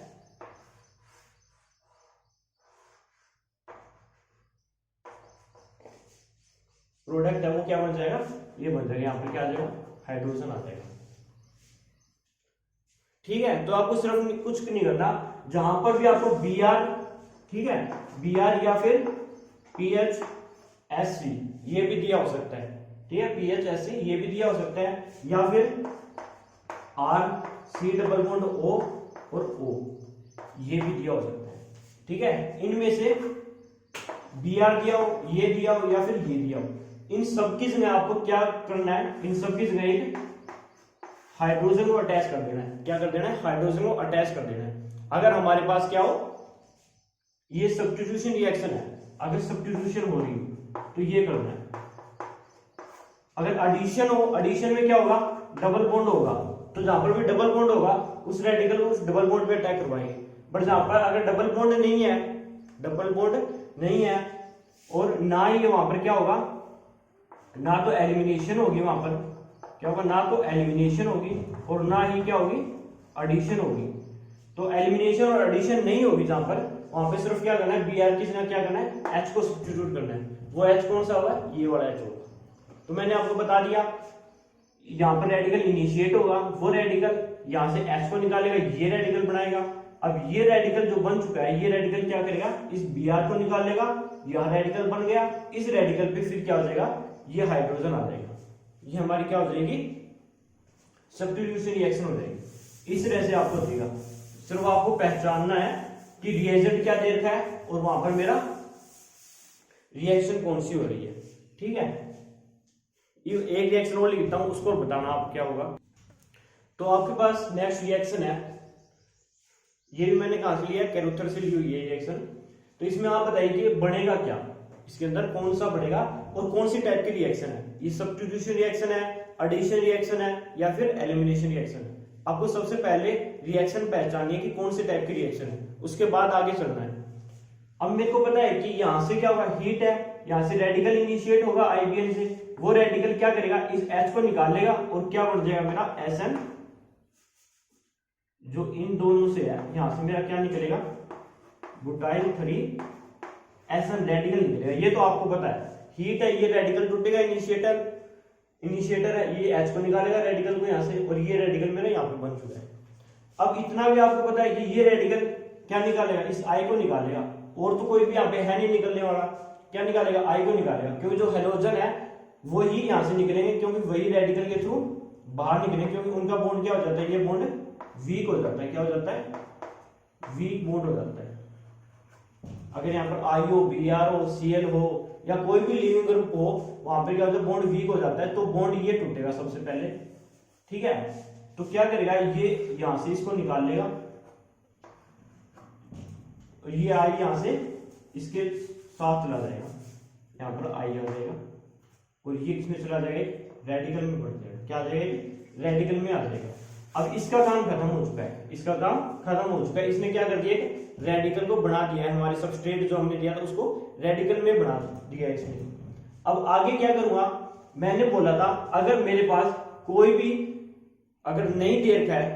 Speaker 1: प्रोडक्ट है वो क्या बन जाएगा, ये बन जाएगा, यहां पर क्या आ जाएगा, हाइड्रोजन आ जाएगा। ठीक है, तो आपको सिर्फ कुछ नहीं करना, जहां पर भी आपको Br, ठीक है, Br या फिर PHSC ये भी दिया हो सकता है, ठीक है, PHSC ये भी दिया हो सकता है, या फिर RC डबल बॉन्ड O और O ये भी दिया हो सकता है। ठीक है, इनमें से Br दिया हो, ये दिया हो, या फिर ये दिया हो, इन सब की जगह आपको क्या करना है, इन सब की जगह एक हाइड्रोजन को अटैच कर देना है। क्या कर देना है, हाइड्रोजन को अटैच कर देना है। अगर हमारे पास क्या हो, ये सब्स्टिट्यूशन रिएक्शन है, अगर सब्स्टिट्यूशन हो रही है तो ये करना है। अगर एडिशन हो, एडिशन में क्या होगा, डबल बॉन्ड होगा, तो जहां पर भी डबल बॉन्ड होगा उस रेडिकल को उस डबल बॉन्ड पे अटैक करवाएंगे। बट जहां पर अगर डबल बॉन्ड नहीं है, डबल बॉन्ड नहीं है, और ना ही वहां पर क्या होगा, ना तो एलिमिनेशन होगी, वहां पर क्या होगा, ना तो एलिमिनेशन होगी और ना ही क्या होगी, एडिशन होगी। तो एलिमिनेशन और एडिशन नहीं होगी जहां पर, वहां पे सिर्फ क्या करना है, Br की जगह क्या करना है, H को सब्स्टिट्यूट करना है। वो H कौन सा होगा, ये वाला H होगा। तो मैंने आपको बता दिया, यहां पर रेडिकल इनिशिएट होगा, वो रेडिकल यहां से H को निकालेगा, ये रेडिकल बनाएगा। अब ये रेडिकल जो बन चुका है, ये रेडिकल क्या करेगा, इस Br को निकाल लेगा, यह रेडिकल बन गया, इस रेडिकल पे फिर क्या हो जाएगा, ये हाइड्रोजन आ जाएगा, ये हमारी क्या हो जाएगी, सब्स्टिट्यूशन रिएक्शन हो जाएगी। इस तरह से आपको देगा, सिर्फ आपको पहचानना है कि रिएजेंट क्या दे रखा है और वहां पर मेरा रिएक्शन कौन सी हो रही है। ठीक है, ये एक रिएक्शन और लिखता हूं, उसको बताना आप क्या होगा। तो आपके पास नेक्स्ट रिएक्शन है, ये भी मैंने कहां से लिया, कैरोथर से ली हुई है रिएक्शन। तो इसमें आप बताइए कि बनेगा क्या, इसके अंदर कौन सा बढ़ेगा और कौन सी टाइप की रिएक्शन है। ये सब्स्टिट्यूशन रिएक्शन है, एडिशन रिएक्शन है, या फिर एलिमिनेशन रिएक्शन है। आपको सबसे पहले रिएक्शन पहचानिए है कि कौन से टाइप की रिएक्शन है, उसके बाद आगे चलना है। अब मेरे को पता है कि यहां से क्या होगा, हीट है, यहां से रेडिकल इनिशिएट होगा आईबीएन से, वो रेडिकल क्या करेगा, इस H को निकालेगा और क्या बन जाएगा मेरा SN, जो इन दोनों से है, यहां से मेरा क्या निकलेगा, बुटाइल 3 SN रेडिकल निकलेगा। ये तो आपको पता है, हीट है, ये रेडिकल टूटेगा, इनिशिएटर है, ये H को निकालेगा रेडिकल को यहां से, और ये रेडिकल मेरा यहां पे बन चुका है। अब इतना भी आपको पता है कि ये रेडिकल क्या निकालेगा, इस I को निकालेगा, और तो कोई भी यहाँ पे है नहीं निकलने वाला, क्या निकालेगा, I को निकालेगा, क्योंकि जो हेलोजन है वो ही यहां से निकलेंगे, क्योंकि वही रेडिकल के थ्रू बाहर निकलेंगे, क्योंकि उनका बॉन्ड क्या हो जाता है, ये बॉन्ड वीक हो जाता है, क्या हो जाता है, वीक बॉन्ड हो जाता है। अगर यहाँ पर I हो, Br हो, Cl हो, या कोई भी लिविंग ग्रुप हो, वहां पर क्या होता है, बॉन्ड वीक हो जाता है, तो बॉन्ड ये टूटेगा सबसे पहले, ठीक है। तो क्या करेगा, ये यहां से इसको निकाल लेगा, तो ये I यहां से इसके साथ चला जाएगा, यहां पर I आ जाएगा, और ये किसमें चला जाएगा, रेडिकल में बढ़ जाएगा, क्या आ जाएगा, रेडिकल में आ जाएगा। अब इसका काम खत्म हो चुका है, इसका काम खत्म हो चुका है, इसने क्या कर दिया, रेडिकल को बना दिया है, हमारे सबस्ट्रेट जो हमने दिया था उसको रेडिकल में बना दिया है इसने। अब आगे क्या करूंगा, मैंने बोला था अगर मेरे पास कोई भी अगर नहीं दे रखा है,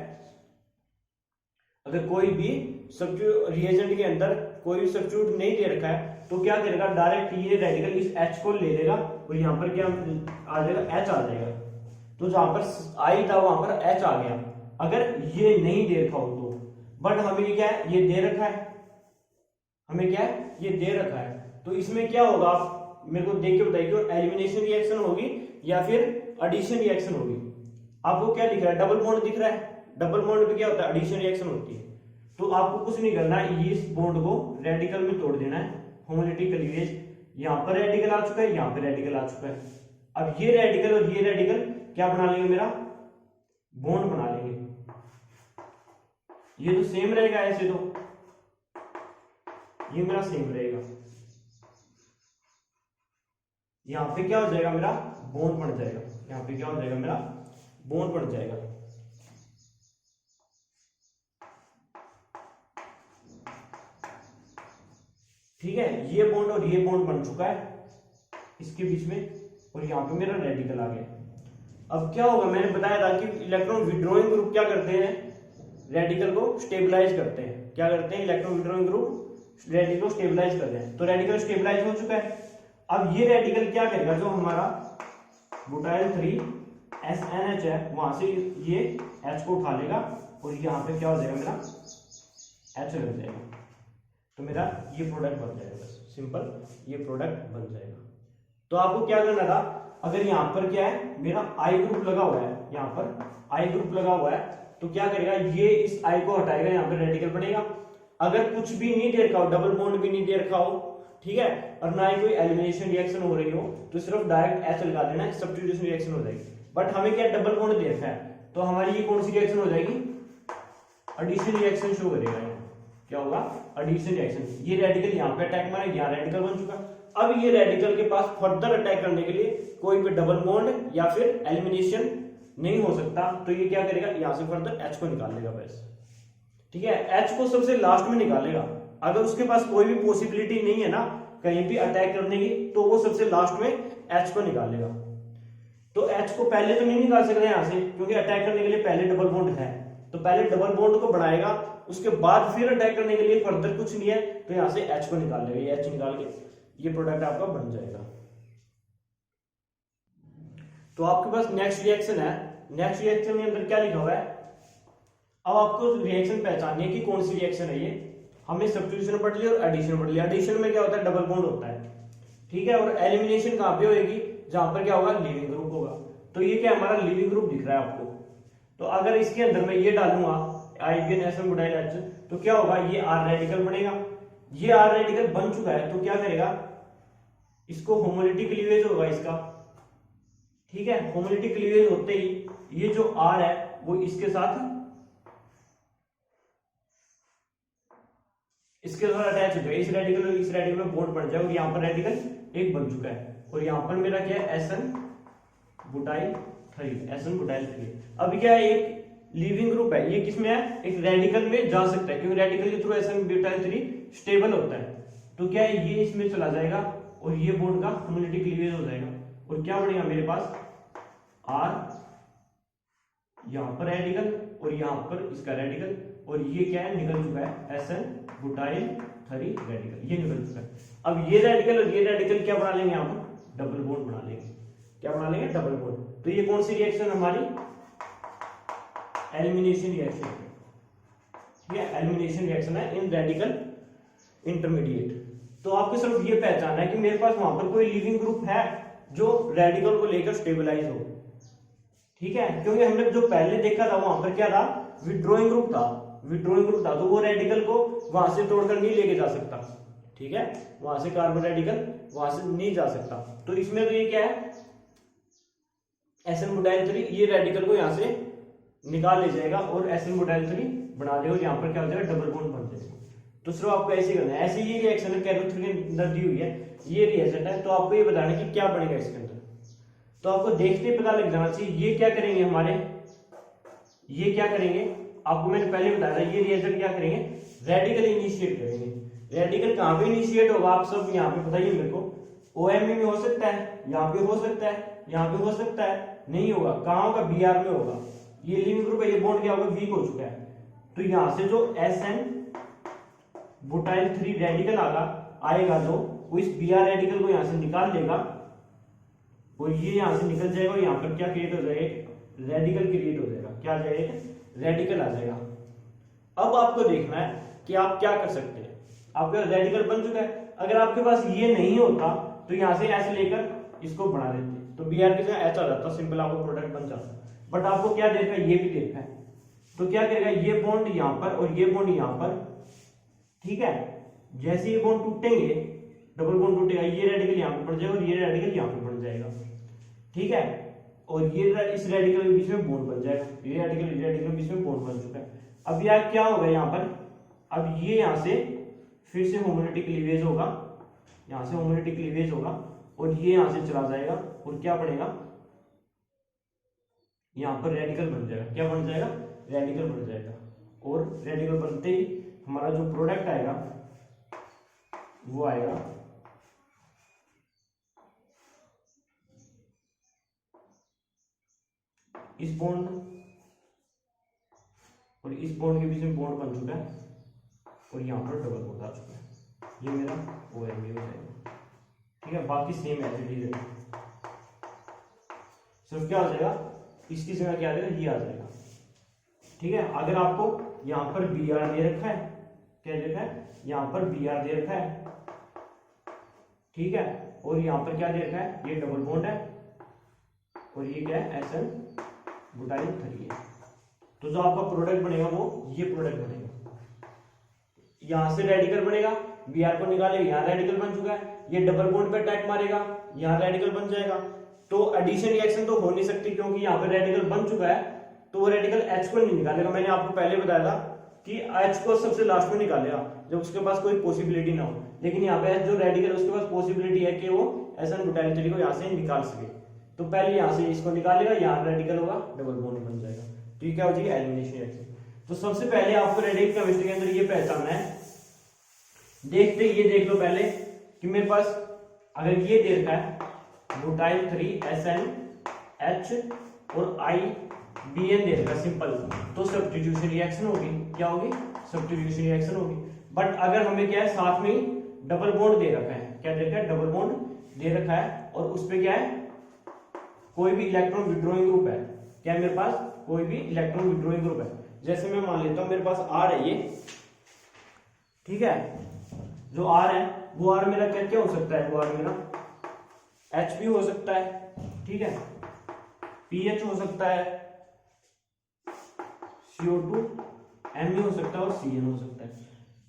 Speaker 1: अगर कोई भी रिएजेंट के अंदर कोई भी सब्स्टिट्यूट नहीं दे रखा है, तो क्या करेगा, डायरेक्ट ये रेडिकल इस H को ले लेगा, और यहां पर क्या आ जाएगा, H आ जाएगा। तो जहां पर I था वहां पर H आ गया, अगर ये नहीं दे रखा हो तो। बट हमें क्या है, ये दे रखा है, हमें क्या है, ये दे रखा है। तो इसमें क्या होगा, आप मेरे को देख के बताइए, एलिमिनेशन रिएक्शन होगी या फिर एडिशन रिएक्शन होगी। आपको क्या दिख रहा है, डबल बॉन्ड दिख रहा है, डबल बॉन्ड पे क्या होता है, एडिशन रिएक्शन होती है। तो आपको कुछ नहीं करना है, इस बॉन्ड को रेडिकल में तोड़ देना है, होमोलिटिक क्लीवेज, यहां पर रेडिकल आ चुका है, यहां पर रेडिकल आ चुका है। अब ये रेडिकल और ये रेडिकल क्या बना लेंगे, मेरा बॉन्ड बना लेंगे। ये तो सेम रहेगा ऐसे, तो ये मेरा सेम रहेगा, यहां पे क्या हो जाएगा, मेरा बॉन्ड बन जाएगा, यहां पे क्या हो जाएगा, मेरा बॉन्ड बन जाएगा। ठीक है, ये बॉन्ड और ये बॉन्ड बन चुका है इसके बीच में, और यहां पे मेरा रेडिकल आ गया। अब क्या होगा, मैंने बताया था कि इलेक्ट्रॉन विड्रॉइंग ग्रुप क्या करते हैं, रेडिकल को स्टेबलाइज करते हैं। क्या करते हैं, इलेक्ट्रॉन विड्रॉइंग ग्रुप रेडिकल को स्टेबलाइज करते हैं। तो रेडिकल स्टेबलाइज हो चुका है। अब ये रेडिकल क्या करेगा, जो हमारा बुटाइल 3 SNH है, वहां से ये H को उठा लेगा, और यहाँ पे क्या हो जाएगा, मेरा H लग जाएगा, तो मेरा ये प्रोडक्ट बन जाएगा, बस सिंपल ये प्रोडक्ट बन जाएगा। तो आपको क्या करना था, अगर यहाँ पर क्या है, मेरा I ग्रुप लगा हुआ है, यहाँ पर I ग्रुप लगा हुआ है, तो क्या करेगा, ये इस I को हटाएगा, यहाँ पर रेडिकल बनेगा। अगर कुछ भी नहीं दे रखा हो, डबल बॉन्ड भी नहीं दे रखा हो, ठीक है, और ना ही कोई एलिमिनेशन रिएक्शन हो रही हो, तो सिर्फ डायरेक्ट H लगा देना है, सब्स्टिट्यूशन रिएक्शन हो जाएगी। बट हमें क्या डबल बॉन्ड दे रखा है, तो हमारी ये कौन सी रिएक्शन हो जाएगी, एडिशन रिएक्शन शो करेगा। क्या होगा, एडिशन रिएक्शन। ये रेडिकल यहाँ पे अटैक मारेगा, यहाँ रेडिकल बन चुका। अब ये रेडिकल के पास फर्दर अटैक करने के लिए कोई भी डबल बॉन्ड या फिर एलिमिनेशन नहीं हो सकता, तो ये क्या करेगा, यहाँ से फर्दर H को निकाल लेगा बस। ठीक है, H को सबसे लास्ट में निकालेगा। अगर उसके पास कोई भी पॉसिबिलिटी नहीं है ना कहीं भी अटैक करने की, तो वो सबसे लास्ट में H को निकालेगा। तो H को पहले तो नहीं निकाल सकते यहाँ से, क्योंकि अटैक करने के लिए पहले डबल बॉन्ड है, तो पहले डबल बॉन्ड को बनाएगा, उसके बाद फिर अटैक करने के लिए फर्दर कुछ नहीं है, तो यहाँ से H को निकाल लेगा। ये H निकाल के ये प्रोडक्ट आपका बन जाएगा। तो आपके पास नेक्स्ट रिएक्शन है। नेक्स्ट रिएक्शन के अंदर क्या लिखा हुआ है, अब आपको रिएक्शन पहचाननी है कि कौन सी रिएक्शन है ये। हमने सब्स्टिट्यूशन पढ़ लिया और एडिशन पढ़ लिया। एडिशन में क्या होता है, डबल बॉन्ड होता है, ठीक है, और एलिमिनेशन कहां पे होगी, जहां पर क्या होगा, लिविंग ग्रुप होगा। तो ये क्या हमारा लिविंग ग्रुप दिख रहा है आपको। तो अगर इसके अंदर मैं ये डालूंगा IBN SN H, तो क्या होगा, ये R रेडिकल बनेगा। ये R रेडिकल बन चुका है, तो क्या करेगा, इसको होमोलिटिक क्लीवेज होगा इसका, ठीक है, होमोलिटी क्लीवेज होते ही ये जो आर है वो इसके साथ अटैच हो जाएगा, इस रेडिकल और इस रेडिकल में बॉन्ड बन जाएगा और यहाँ पर रेडिकल एक बन चुका है और यहाँ पर मेरा क्या है SN बुटाइल 3, SN बुटाइल 3। अब क्या है, एक लीविंग ग्रुप है, ये किसमें है, एक रेडिकल में जा सकता है क्योंकि रेडिकल के थ्रू SN बुटाइल 3 स्टेबल होता है। तो क्या है, ये इसमें चला जाएगा और ये बॉन्ड का होमोलिटी क्लीवेज हो जाएगा और क्या बनेगा मेरे पास R, यहाँ पर रेडिकल और यहाँ पर इसका रेडिकल और ये क्या है निकल चुका है SN बुटाइल 3 रेडिकल, ये निकल चुका है। अब ये रेडिकल और ये रेडिकल क्या बना लेंगे, यहाँ पर डबल बॉन्ड बना लेंगे। क्या बना लेंगे, डबल बॉन्ड। तो ये कौन सी रिएक्शन हमारी, एलिमिनेशन रिएक्शन, ठीक है, एलिमिनेशन रिएक्शन है इन रेडिकल इंटरमीडिएट। तो आपको सिर्फ ये पहचानना है कि मेरे पास वहां पर कोई लिविंग ग्रुप है जो रेडिकल को लेकर स्टेबलाइज हो, ठीक है, क्योंकि हमने जो पहले देखा था वहां पर क्या था, विड्रॉइंग ग्रुप था, विड्रॉइंग ग्रुप था, तो वो रेडिकल को वहां से तोड़कर नहीं लेके जा सकता, ठीक है, वहां से कार्बन रेडिकल वहां से नहीं जा सकता। तो इसमें तो ये क्या है, SN बुटाइल 3 ये रेडिकल को यहाँ से निकाल ले जाएगा और SN बुटाइल 3 बना देगा और यहाँ पर क्या हो जाएगा, डबल बॉन्ड बन जाएगा। तो सिर्फ आपको ऐसे करना है, ऐसे ये रिएक्शन है कैरोथेर के अंदर दी हुई है, ये रिएजेंट है, तो आपको ये बताना है कि क्या बनेगा इसके अंदर। तो आपको देखते पता लग जाना चाहिए ये क्या करेंगे हमारे, ये क्या करेंगे, आपको मैंने पहले बताया था, ये रिएजेंट क्या करेंगे, रेडिकल इनिशिएट करेंगे। रेडिकल कहां पे इनिशिएट होगा, आप सब यहाँ पे बताइए मेरे को। OMe में हो सकता है, यहाँ पे हो सकता है, यहाँ पे हो सकता है, नहीं होगा, कहां होगा, Br में होगा। ये लिविंग ग्रुप है, ये बॉन्ड क्या होगा, वीक हो चुका है। तो यहां से जो SN बुटाइल 3 रेडिकल आएगा जो वो इस Br रेडिकल को यहां से निकाल लेगा और ये यहां से निकल जाएगा और यहाँ पर क्या क्रिएट हो जाएगा, रेडिकल क्रिएट हो जाएगा। क्या आ जाएगा, रेडिकल आ जाएगा। अब आपको देखना है कि आप क्या कर सकते हैं, आपका रेडिकल बन चुका है। अगर आपके पास ये नहीं होता तो यहां से ऐसे लेकर इसको बना देते, तो Br के जगह H आ जाता, सिंपल आपको प्रोडक्ट बन जाता। बट आपको क्या देखा है, ये भी देखा है, तो क्या करेगा, ये बॉन्ड यहां पर और ये बॉन्ड यहां पर, ठीक है, जैसे ये बॉन्ड टूटेंगे, डबल बॉन्ड टूटेगा, ये रेडिकल यहां पर बढ़ जाएगा और ये रेडिकल यहां पर बढ़ जाएगा, ठीक है, और ये इस रेडिकल के बीच में बॉन्ड बन जाएगा, ये रेडिकल के बीच में बॉन्ड बन चुका है। अब यार क्या होगा यहाँ पर, अब ये यहां से फिर से होमोलिटी क्लीवेज होगा, यहां से होमोलिटी क्लीवेज होगा और ये यहां से चला जाएगा और क्या बनेगा, यहां पर रेडिकल बन जाएगा। क्या बन जाएगा, रेडिकल बन जाएगा और रेडिकल बनते ही हमारा जो प्रोडक्ट आएगा वो आएगा इस बॉन्ड और इस बॉन्ड के बीच में बॉन्ड बन चुका है और यहाँ पर डबल बॉन्ड आ चुका है, ये मेरा OMe हो जाएगा, ठीक है। बाकी सेम एज इट इज है, सिर्फ क्या हो जाएगा, इसकी जगह क्या आ जाएगा, ये आ जाएगा, ठीक है। अगर आपको यहाँ पर Br दे रखा है, क्या दे रखा है, यहाँ पर Br दे रखा है, ठीक है, और यहाँ पर क्या दे रखा है, ये डबल बॉन्ड है और ये क्या है, SN बुटाइल 3 है। तो जो आपका प्रोडक्ट बनेगा वो ये प्रोडक्ट बनेगा, यहां से रेडिकल बनेगा, Br को निकालेगा, यहाँ रेडिकल बन चुका है, ये डबल बॉन्ड पे अटैक मारेगा, यहाँ रेडिकल बन जाएगा। तो एडिशन रिएक्शन तो हो नहीं सकती क्योंकि यहाँ पे रेडिकल बन चुका है, तो वो रेडिकल H को नहीं निकालेगा। मैंने आपको पहले बताया था कि H को सबसे लास्ट में निकालेगा जब उसके पास कोई पॉसिबिलिटी ना हो, लेकिन यहाँ पे जो रेडिकल उसके पास पॉसिबिलिटी है कि वो SN बुटाइल 3 को यहाँ से निकाल सके, तो पहले यहाँ से इसको निकालेगा, यहाँ रेडिकल होगा, डबल बॉन्ड बन जाएगा, तो ये क्या हो जाएगी, एलिमिनेशन रिएक्शन। तो सबसे पहले आपको रेडिकल केमिस्ट्री के अंदर ये पहचानना है, देखते ये देख लो पहले कि मेरे पास अगर ये दे रखा है बुटाइल 3 SNH और IBN दे रखा सिंपल, तो सब्स्टिट्यूशन रिएक्शन होगी, क्या होगी, सब्स्टिट्यूशन रिएक्शन होगी। बट अगर हमें क्या है, साथ में डबल बॉन्ड दे रखा है, क्या दे रखा है, डबल बॉन्ड दे रखा है और उस पे क्या है, कोई भी इलेक्ट्रॉन विड्रॉइंग ग्रुप है, क्या है मेरे पास, कोई भी इलेक्ट्रॉन विड्रॉइंग ग्रुप है। जैसे मैं मान लेता हूं मेरे पास R है ये, ठीक है, जो R है वो R मेरा क्या क्या हो सकता है, वो R मेरा H भी हो सकता है, ठीक है, PH हो सकता है, CO2 Me हो सकता है और Cn हो सकता है।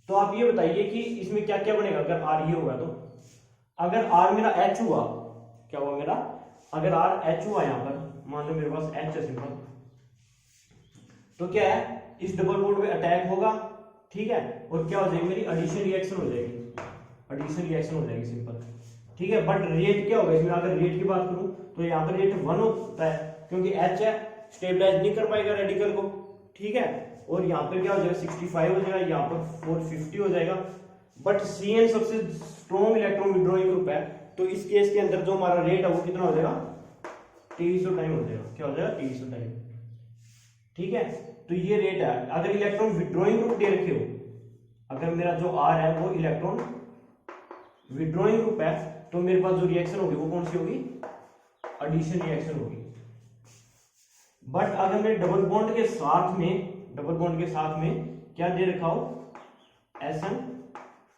Speaker 1: तो आप ये बताइए कि इसमें क्या क्या बनेगा अगर R ये होगा, तो अगर R मेरा H हुआ, क्या हुआ मेरा अगर आर एच हुआ यहाँ पर, मान लो मेरे पास एच है सिंपल, तो क्या है इस डबल बॉन्ड पे अटैक होगा, ठीक है, और क्या हो जाएगी मेरी एडिशन रिएक्शन हो जाएगी, एडिशन रिएक्शन हो जाएगी सिंपल, ठीक है। बट रेट क्या होगा इसमें, अगर रेट की बात करूं तो यहाँ पर रेट 1 होता है, क्योंकि एच है, स्टेबलाइज नहीं कर पाएगा रेडिकल को, ठीक है। और यहाँ पर क्या हो जाएगा 65 हो जाएगा, यहाँ पर 450 हो जाएगा। बट CN सबसे स्ट्रॉन्ग इलेक्ट्रॉन विड्रॉइंग ग्रुप है, तो इस केस के अंदर जो हमारा रेट है वो कितना हो जाएगा, 2300 टाइम हो जाएगा, क्या हो जाएगा 2300 टाइम, ठीक है। तो ये रेट है। अगर इलेक्ट्रॉन विड्रॉइंग ग्रुप दे रखे हो, अगर मेरा जो आर है वो इलेक्ट्रॉन विड्रॉइंग ग्रुप है, तो मेरे पास जो रिएक्शन होगी वो कौन सी होगी, एडिशन रिएक्शन होगी। बट अगर मैं डबल बॉन्ड के साथ में क्या दे रखा हो, SN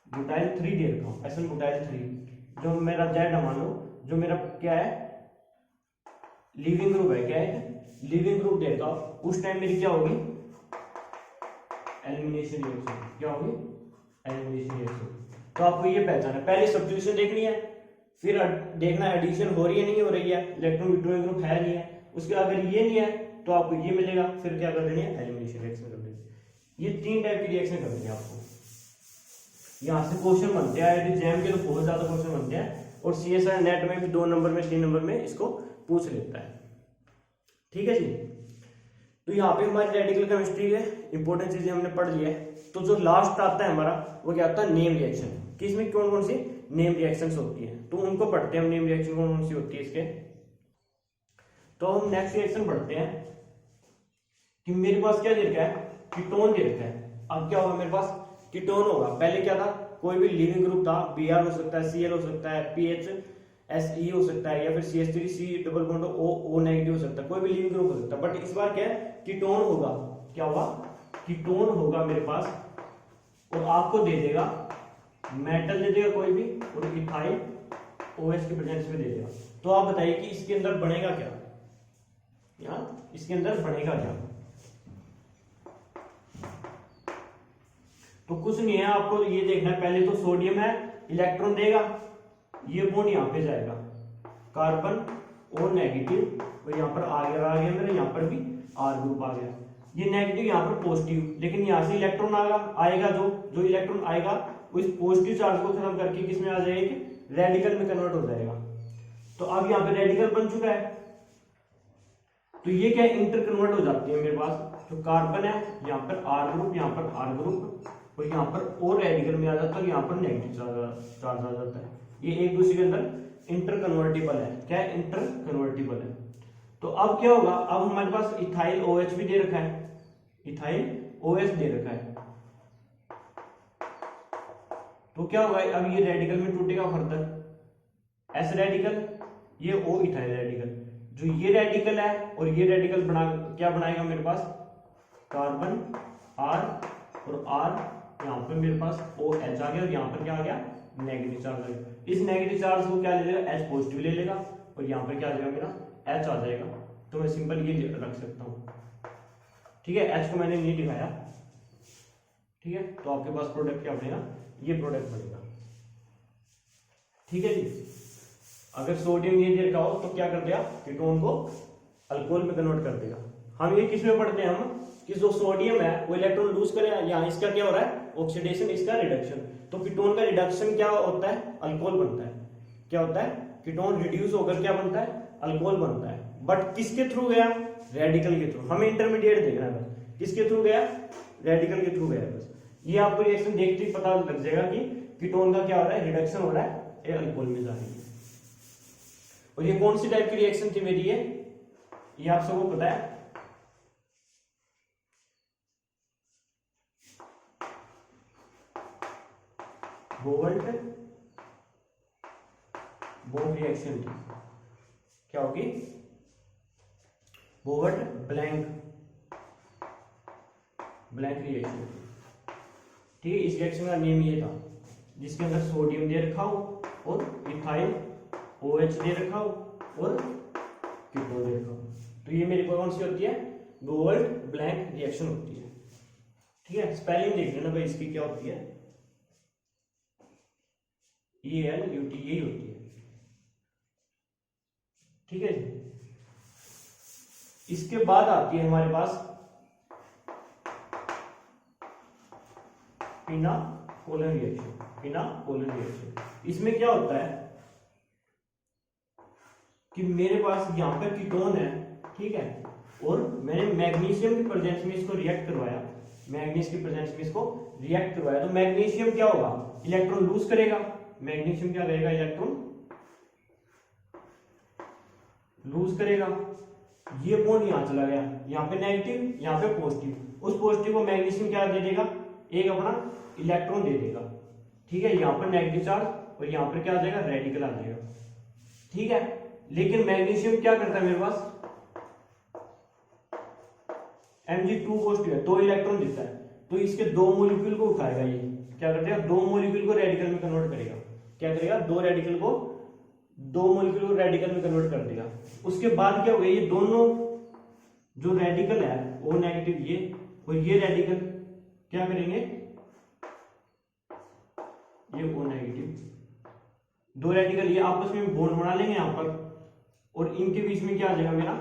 Speaker 1: बुटाइल 3 दे रखा हूं, SN बुटाइल 3, जो मेरा जेड मान लो, जो मेरा क्या है लीविंग ग्रुप है, क्या है लीविंग ग्रुप दे रखा, उस टाइम मेरी क्या होगी एलिमिनेशन रिएक्शन, क्या होगी एलिमिनेशन रिएक्शन। तो आपको ये पहचाना, पहले सब्स्टिट्यूशन देखनी है, फिर देखना एडिशन हो रही है नहीं हो रही है, इलेक्ट्रॉन विड्रॉइंग ग्रुप है नहीं है, उसके अगर ये नहीं है तो आपको ये मिलेगा, फिर क्या कर देनी है एलिमिनेशन रिएक्शन कर देनी। ये 3 टाइप की रिएक्शन करनी है आपको। यहाँ से क्वेश्चन बनते हैं, एग्जाम के तो बहुत ज्यादा क्वेश्चन बनते हैं, और CSIR नेट में भी 2 नंबर में 3 नंबर में इसको पूछ लेता है, ठीक है जी। तो यहाँ पे हमारी रेडिकल केमिस्ट्री है, इंपॉर्टेंट चीजें हमने पढ़ लिया है। तो जो लास्ट आता है हमारा वो क्या आता है नेम रिएक्शन, कि इसमें कौन कौन सी नेम रिएक्शंस होती हैं, तो उनको पढ़ते हैं हम, नेम रिएक्शन कौन कौन सी होती है इसके। तो हम नेक्स्ट रिएक्शन पढ़ते हैं कि मेरे पास क्या दे रखा है, कीटोन दे रखा है। अब क्या होगा मेरे पास कीटोन होगा, पहले क्या था कोई भी लिविंग ग्रुप था, Br हो सकता है, Cl हो सकता है, PH SE हो सकता है, या फिर CH3C double bond O negative हो सकता है, कोई भी लिविंग ग्रुप हो सकता है। बट इस बार क्या है कीटोन होगा, क्या होगा कीटोन होगा मेरे पास, और आपको दे देगा मेटल दे देगा कोई भी, और इथाइल OH की प्रेजेंस में दे देगा। तो आप बताइए कि इसके अंदर बनेगा क्या, यहाँ इसके अंदर बनेगा क्या। तो कुछ नहीं है, आपको ये देखना है, पहले तो सोडियम है, इलेक्ट्रॉन देगा, ये बॉन्ड यहाँ पे जाएगा, कार्बन और नेगेटिव, और यहाँ पर आ गया मेरा, यहाँ पर भी R ग्रुप आ गया, ये नेगेटिव यहाँ पर पॉजिटिव, लेकिन यहाँ से इलेक्ट्रॉन आएगा, जो इलेक्ट्रॉन आएगा वो इस पॉजिटिव चार्ज को खत्म करके किसमें आ जाएगा कि रेडिकल में कन्वर्ट हो जाएगा। तो अब यहाँ पे रेडिकल बन चुका है, तो ये क्या इंटर कन्वर्ट हो जाती है मेरे पास, जो कार्बन है यहाँ पर R ग्रुप, यहाँ पर R ग्रुप, और यहाँ पर और रेडिकल में आ जाता है, यहाँ पर नेगेटिव चार्ज आ जाता है। ये एक दूसरे के अंदर इंटर कन्वर्टिबल है, क्या है इंटर कन्वर्टिबल है। तो अब क्या होगा, अब हमारे पास इथाइल OH भी दे रखा है, इथाइल OH दे रखा है, तो क्या होगा अब ये रेडिकल में टूटेगा फर्दर, S रेडिकल, ये O इथाइल रेडिकल, जो ये रेडिकल है और ये रेडिकल क्या बनाएगा मेरे पास कार्बन R और R, यहाँ पर मेरे पास OH आ गया, और यहाँ पर क्या आ गया नेगेटिव चार्ज आ गया। इस नेगेटिव चार्ज को क्या ले लेगा H पॉजिटिव ले लेगा, और यहाँ पर क्या आ जाएगा मेरा H आ जाएगा। तो मैं सिंपल ये रख सकता हूँ, ठीक है, H को मैंने नहीं दिखाया, ठीक है। तो आपके पास प्रोडक्ट क्या बनेगा, ये प्रोडक्ट बनेगा, ठीक है जी। अगर सोडियम ये दे रखा हो तो क्या कर देगा कीटोन को अल्कोहल में कन्वर्ट कर देगा। हम ये किस में पढ़ते हैं हम, कि जो सोडियम है वो इलेक्ट्रॉन लूज करेगा, यहाँ इसका क्या हो रहा है ऑक्सीडेशन, इसका रिडक्शन। तो कीटोन का रिडक्शन क्या होता है अल्कोहल बनता है, क्या होता है कीटोन रिड्यूस होकर क्या बनता है अल्कोहल बनता है। बट किसके थ्रू गया, रेडिकल के थ्रू। हमें इंटरमीडिएट देखना है बस, किसके थ्रू गया, रेडिकल के थ्रू गया बस। ये आपको रिएक्शन देखते ही पता लग जाएगा कि कीटोन का क्या हो रहा है रिडक्शन हो रहा है, ये अल्कोहल में जा रही है। और ये कौन सी टाइप की रिएक्शन थी मेरी, ये आप सबको पता है, बोवल्ट बोन रिएक्शन थी, क्या होगी बोवल्ट ब्लैंक रिएक्शन, ठीक है। इस रिएक्शन का नेम ये था, जिसके अंदर सोडियम दे रखा हो और इथाइल OH दे रखा हो और कीटोन दे रखा हो। तो ये मेरी कौन सी होती है, बोवल्ट ब्लैंक रिएक्शन होती है, ठीक है। स्पेलिंग देख लेना भाई इसकी क्या होती है, ELUT यही होती है, ठीक है जी। इसके बाद आती है हमारे पास पिना कोलन रिएक्शन। पिना कोलन रिएक्शन, इसमें क्या होता है कि मेरे पास यहाँ पर कीटोन है, ठीक है, और मैंने मैग्नीशियम की प्रेजेंस में इसको रिएक्ट करवाया, मैग्नीज की प्रेजेंस में इसको रिएक्ट करवाया, तो मैग्नीशियम क्या होगा, इलेक्ट्रॉन लूज करेगा। मैग्नीशियम क्या करेगा, इलेक्ट्रॉन लूज करेगा। ये बॉन्ड यहां चला गया, यहाँ पे नेगेटिव, यहाँ पे पॉजिटिव, उस पॉजिटिव को मैग्नीशियम क्या दे देगा, एक अपना इलेक्ट्रॉन दे देगा, ठीक है। यहाँ पर नेगेटिव चार्ज और यहाँ पर क्या आ जाएगा, रेडिकल आ जाएगा, ठीक है। लेकिन मैग्नीशियम क्या करता है, मेरे पास Mg2 पॉजिटिव है, 2 इलेक्ट्रॉन देता है, तो इसके 2 मॉलिक्यूल को उठाएगा, ये क्या करता है, 2 मॉलिक्यूल को रेडिकल में कन्वर्ट करेगा। क्या करेगा, 2 मॉलिक्यूल को रेडिकल में कन्वर्ट कर देगा। उसके बाद क्या होगा, ये दोनों जो रेडिकल है वो नेगेटिव, ये और ये रेडिकल क्या करेंगे, ये ओ नेगेटिव, 2 रेडिकल ये आपस में बॉन्ड बना लेंगे यहाँ पर, और इनके बीच में क्या आ जाएगा, मेरा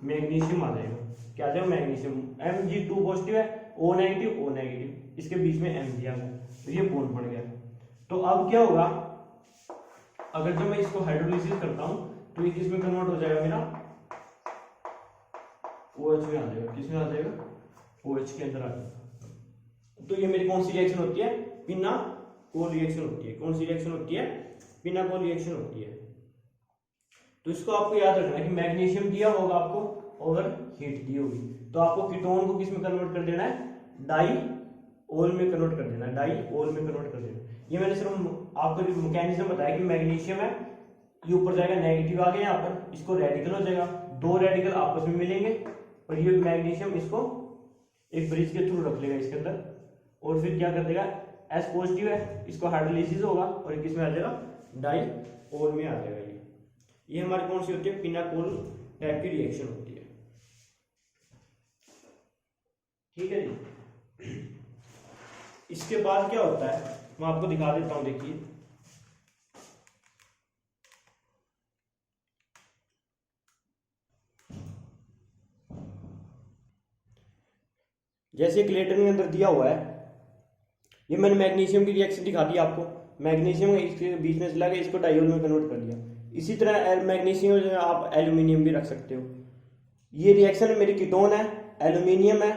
Speaker 1: मैग्नीशियम आ जाएगा। क्या आ जाएगा, मैग्नीशियम। Mg2 पॉजिटिव है, O नेगेटिव, इसके बीच में Mg आ गया, तो ये बॉन्ड बन गया। तो अब क्या होगा, अगर जब मैं इसको हाइड्रोलिसिस करता हूं तो ये किसमें कन्वर्ट हो जाएगा, मेरा OH में आ जाएगा। किसमें आ जाएगा, OH के अंदर आ जाएगा। तो ये मेरी कौन सी रिएक्शन होती है, पिनाकोल रिएक्शन होती है। कौन सी रिएक्शन होती है, पिनाकोल रिएक्शन होती है। तो इसको आपको याद रखना है कि मैग्नीशियम दिया होगा आपको और हीट दी होगी, तो आपको कीटोन को किस में कन्वर्ट कर देना है, डाईओल में कन्वर्ट कर देना है, डाईओल में कन्वर्ट कर देना है। ये मैंने सिर्फ आपको मैकेनिज्म बताया कि मैग्नीशियम है, ये ऊपर जाएगा, नेगेटिव आ गया यहाँ पर, इसको रेडिकल हो जाएगा, 2 रेडिकल आपस में मिलेंगे और ये मैग्नीशियम इसको एक ब्रिज के थ्रू रख लेगा इसके अंदर, और फिर क्या कर देगा, एस पॉजिटिव है, इसको हाइड्रोलिसिस होगा और किसमें आ जाएगा, डाईओल में आ जाएगा। ये हमारी कौन सी होती है, पिनाकोल टाइप की रिएक्शन होती है, ठीक है जी। इसके बाद क्या होता है, मैं आपको दिखा देता हूं, देखिए जैसे क्लेटन के अंदर दिया हुआ है, ये मैंने मैग्नीशियम की रिएक्शन दिखा दी आपको, मैग्नीशियम इसके बीच में चला गया, इसको डाईओल में कन्वर्ट कर दिया। इसी तरह मैग्नीशियम जो है आप एल्यूमिनियम भी रख सकते हो। ये रिएक्शन मेरी कीटोन है, एल्यूमिनियम है,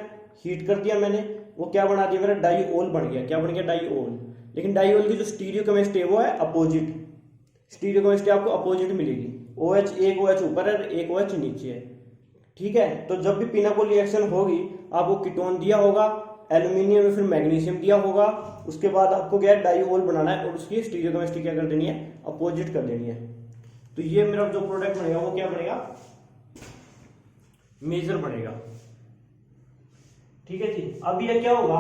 Speaker 1: हीट कर दिया मैंने, वो क्या बना दिया, मेरा डाईओल बन गया। क्या बन गया, डाईओल। लेकिन डाईओल की जो स्टीरियोकेमिस्ट्री है वो है अपोजिट, स्टीरियोकेमिस्ट्री आपको अपोजिट मिलेगी। OH, एक OH ऊपर है, एक OH नीचे है, ठीक है। तो जब भी पिनाकोल रिएक्शन होगी, आपको कीटोन दिया होगा, एल्यूमिनियम में फिर मैग्नीशियम दिया होगा, उसके बाद आपको क्या है, डाईओल बनाना है और उसकी स्टीरियोकेमिस्ट्री क्या कर देनी है, अपोजिट कर देनी है। तो ये मेरा जो प्रोडक्ट बनेगा वो क्या बनेगा, मेजर बनेगा, ठीक है जी। अब ये क्या होगा,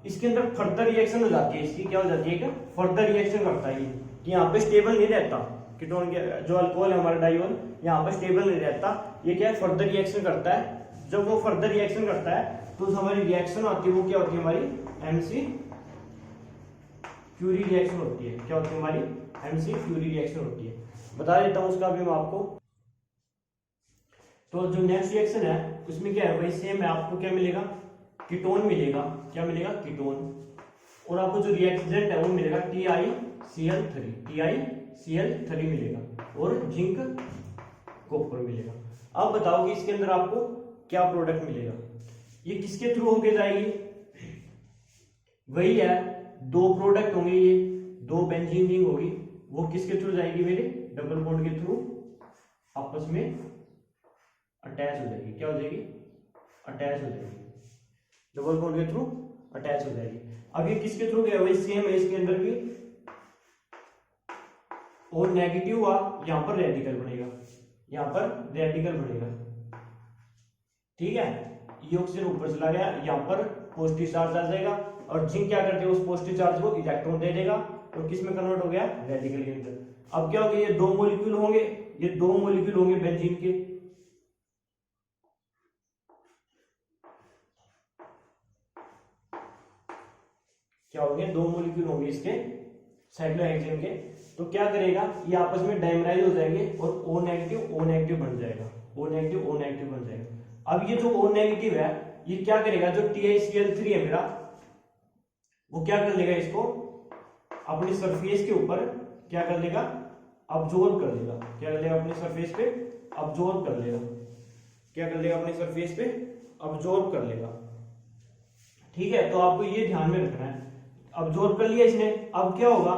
Speaker 1: इसके अंदर फर्दर रिएक्शन हो जाती है, इसकी क्या हो जाती है कि फर्दर रिएक्शन करता है ये, कि यहाँ पे स्टेबल नहीं रहता कीटोन के, जो अल्कोहल है हमारा डाईओल, यहाँ पे स्टेबल नहीं रहता, ये क्या है, फर्दर रिएक्शन करता है। जब वो फर्दर रिएक्शन करता है तो हमारी रिएक्शन आती है, वो क्या होती है, हमारी MC क्यूरी रिएक्शन होती है। क्या होती है, हमारी MC क्यूरी रिएक्शन होती है। बता देता हूं उसका भी मैं आपको। तो जो नेक्स्ट रिएक्शन है उसमें क्या है, वही सेम है, आपको क्या मिलेगा, कीटोन मिलेगा। क्या मिलेगा, कीटोन, और आपको जो रिएक्टेंट है वो मिलेगा TiCl3 मिलेगा, और जिंक कॉपर मिलेगा। अब बताओ कि इसके अंदर आपको क्या प्रोडक्ट मिलेगा, ये किसके थ्रू होके जाएगी, वही है, 2 प्रोडक्ट होंगे, ये 2 बेंजीन रिंग होगी, वो किसके थ्रू जाएगी, मेरे डबल बॉन्ड के थ्रू आपस में अटैच हो जाएगी। क्या हो जाएगी, अटैच हो जाएगी, डबल बॉन्ड के थ्रू अटैच हो जाएगी। अब ये किसके थ्रू गया, वही सेम है, इसके अंदर भी और नेगेटिव हुआ, यहां पर रेडिकल बनेगा, यहां पर रेडिकल बनेगा, ठीक है। ये ऑक्सीजन ऊपर चला गया, यहां पर पॉजिटिव चार्ज आ जाएगा, और जिंक क्या करते हैं, उस पॉजिटिव चार्ज को इलेक्ट्रॉन दे देगा और किस में कन्वर्ट हो गया, रेडिकल के अंदर। अब क्या होगा, ये 2 मॉलिक्यूल होंगे, ये 2 मॉलिक्यूल होंगे बेंजीन के, क्या होंगे, 2 मॉलिक्यूल होंगे इसके, साइक्लोहेक्सेन के, तो क्या करेगा, ये आपस में डाइमराइज हो जाएंगे और O नेगेटिव बन जाएगा, O नेगेटिव बन जाएगा। अब ये जो O नेगेटिव है ये क्या करेगा, जो TiCl3 है मेरा, वो क्या कर लेगा, इसको अपनी सरफेस के ऊपर क्या कर लेगा, अब्जॉर्ब कर लेगा। क्या कर लेगा, अपनी सरफेस पे अब्जॉर्ब कर लेगा। क्या कर लेगा, अपनी सरफेस पे अब्जॉर्ब कर लेगा। ठीक है, तो आपको ये ध्यान में रखना है। अब्जॉर्ब कर लिया इसने, अब क्या होगा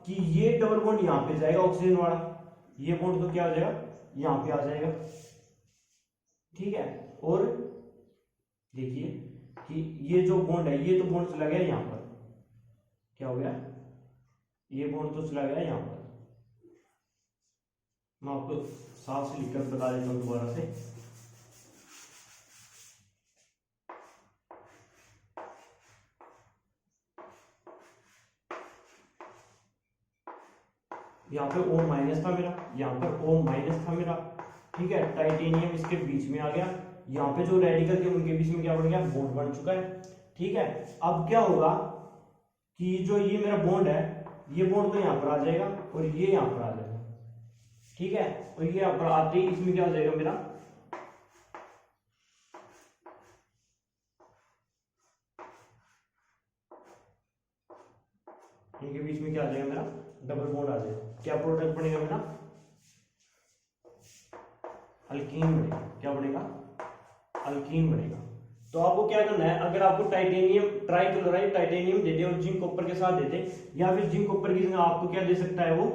Speaker 1: कि ये डबल बॉन्ड यहाँ पे जाएगा ऑक्सीजन वाला, ये बॉन्ड तो क्या हो जाएगा, यहाँ पे आ जाएगा। ठीक है, और देखिए कि ये जो बॉन्ड है, ये तो बॉन्ड चला गया यहाँ पर, क्या हो गया, ये बॉन्ड तो चला गया यहाँ पर। मैं आपको साफ से लिखकर बता देता हूँ दोबारा से। यहाँ पे O माइनस था मेरा, यहाँ पर O माइनस था मेरा। ठीक है, टाइटेनियम इसके बीच में आ गया, यहाँ पे जो रेडिकल थे उनके बीच में क्या बन गया, बॉन्ड बन चुका है। ठीक है, अब क्या होगा कि जो ये मेरा बॉन्ड है, ये बॉन्ड तो यहाँ पर आ जाएगा और ये यहाँ पर आ जाएगा। ठीक है, और ये यहाँ पर आते ही इसमें क्या हो जाएगा मेरा, इनके बीच में क्या आ जाएगा मेरा, डबल बॉन्ड आ जाएगा। क्या प्रोडक्ट बनेगा मेरा, अल्कीन बनेगा। क्या बनेगा, अल्कीन बनेगा। तो आपको क्या करना है, अगर आपको टाइटेनियम ट्राइक्लोराइड टाइटेनियम दे दे और जिंक कॉपर के साथ दे दे, या फिर जिंक कॉपर की जगह आपको क्या दे सकता है, वो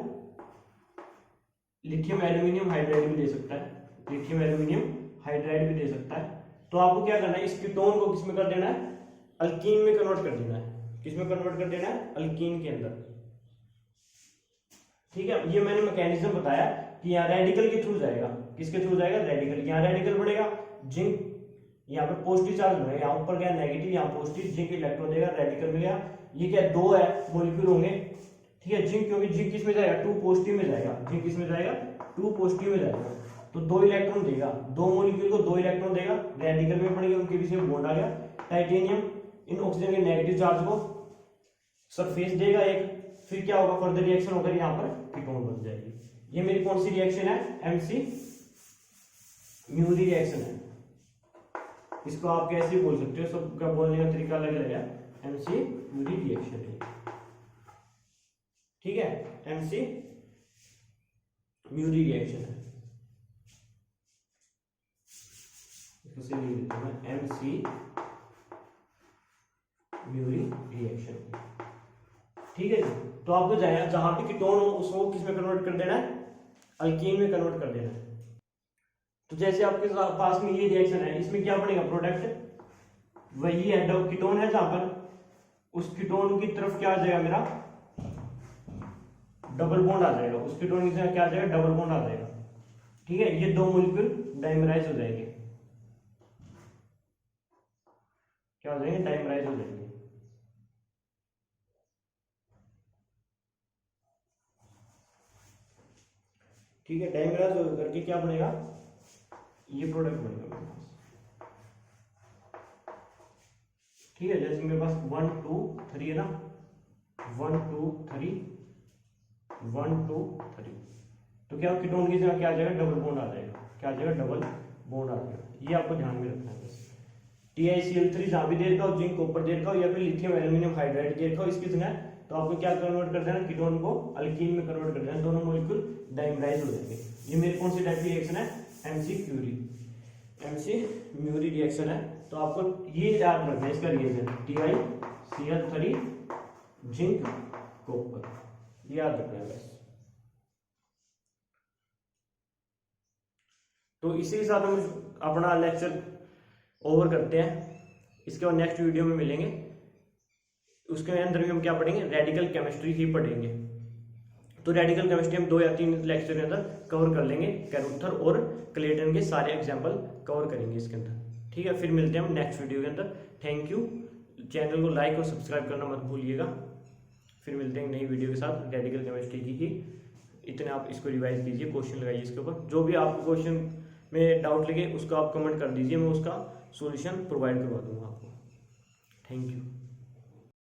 Speaker 1: लिथियम एल्यूमिनियम हाइड्राइड भी दे सकता है, लिथियम एल्यूमिनियम हाइड्राइड भी दे सकता है। तो आपको क्या करना है, इस कीटोन को किसमें कर देना है, अल्कीन में कन्वर्ट कर देना है। किसमें कन्वर्ट कर देना है, अल्कीन के अंदर। ठीक है, ये मैंने मैकेनिज्म बताया कि यहाँ रेडिकल के थ्रू जाएगा। किसके थ्रू जाएगा, रेडिकल। यहाँ रेडिकल बढ़ेगा, जिंक यहाँ पे पॉजिटिव चार्ज बनेगा, यहाँ ऊपर क्या नेगेटिव, यहाँ पॉजिटिव, जिंक इलेक्ट्रॉन देगा, रेडिकल मिलेगा। ये क्या, दो है मॉलिक्यूल होंगे। ठीक है, जिंक, क्योंकि जिंक किस में जाएगा, 2 पॉजिटिव में जाएगा, जिंक किस में जाएगा, 2 पॉजिटिव में जाएगा, तो 2 इलेक्ट्रॉन देगा, 2 मॉलिक्यूल को 2 इलेक्ट्रॉन देगा, रेडिकल में पड़ेगा, उनके बीच में बॉन्ड आ गया। टाइटेनियम इन ऑक्सीजन के नेगेटिव चार्ज को सरफेस देगा एक, फिर क्या होगा, फर्दर रिएक्शन होकर यहाँ पर कीटोन बन जाएगी। ये मेरी कौन सी रिएक्शन है, MC म्यूरी रिएक्शन है। इसको आप कैसे बोल सकते हो, सबका बोलने का तरीका अलग अलग है। MC म्यूरी रिएक्शन है। ठीक है, MC म्यूरी रिएक्शन है। इसे लिख देता हूं मैं, MC म्यूरी रिएक्शन। ठीक है जी, तो आपको जहां पे कीटोन हो उसको किस में कन्वर्ट कर देना है, अल्कीन में कन्वर्ट कर देना है। तो जैसे आपके पास में ये रिएक्शन है, इसमें क्या बनेगा, प्रोडक्ट वही है, कीटोन है जहां पर, उस कीटोन की तरफ क्या आ जाएगा मेरा, डबल बॉन्ड आ जाएगा। उस कीटोन की जगह क्या आ जाएगा, डबल बॉन्ड आ जाएगा। ठीक है, ये 2 मॉलिक्यूल डाइमराइज हो जाएंगे। क्या हो जाएंगे, डाइमराइज हो जाएंगे। ठीक है, डाइमराइज हो करके क्या बनेगा, ये प्रोडक्ट बनेगा मेरे पास। ठीक है, जैसे मेरे पास 1 2 3 है ना, 1 2 3 1 2 3, तो क्या कीटोन की जगह क्या आ जाएगा, डबल बॉन्ड आ जाएगा। क्या आ जाएगा, डबल बॉन्ड आ जाएगा। ये आपको ध्यान में रखना है बस। TiCl3 जहां भी दे रखा हो, जिंक कॉपर दे रखा हो, या फिर लिथियम एल्यूमिनियम हाइड्राइड दे रखा हो, इसकी जगह तो आपको क्या कन्वर्ट कर देना, कीटोन को अल्कीन में कन्वर्ट कर देना, दोनों मॉलिक्यूल डाइमराइज हो जाएंगे। ये मेरी कौन सी टाइप की रिएक्शन है, MC म्यूरी रिएक्शन है। तो आपको ये याद रखना है, इसका रिएक्शन TiCl3 जिंक कॉपर, याद रखना है बस। तो इसी के साथ हम अपना लेक्चर ओवर करते हैं। इसके बाद नेक्स्ट वीडियो में मिलेंगे। उसके अंदर भी हम क्या पढ़ेंगे, रेडिकल केमिस्ट्री ही पढ़ेंगे। तो रेडिकल केमिस्ट्री हम 2 या 3 लेक्चर के अंदर कवर कर लेंगे। कैरोथर और क्लेटन के सारे एग्जाम्पल कवर करेंगे इसके अंदर। ठीक है, फिर मिलते हैं हम नेक्स्ट वीडियो के अंदर। Thank you. चैनल को लाइक और सब्सक्राइब करना मत भूलिएगा। फिर मिलते हैं नई वीडियो के साथ रेडिकल केमिस्ट्री की ही। इतने आप इसको रिवाइज कीजिए, क्वेश्चन लगाइए इसके ऊपर। जो भी आपको क्वेश्चन में डाउट लगे उसको आप कमेंट कर दीजिए, मैं उसका सॉल्यूशन प्रोवाइड करवा दूंगा आपको। Thank you.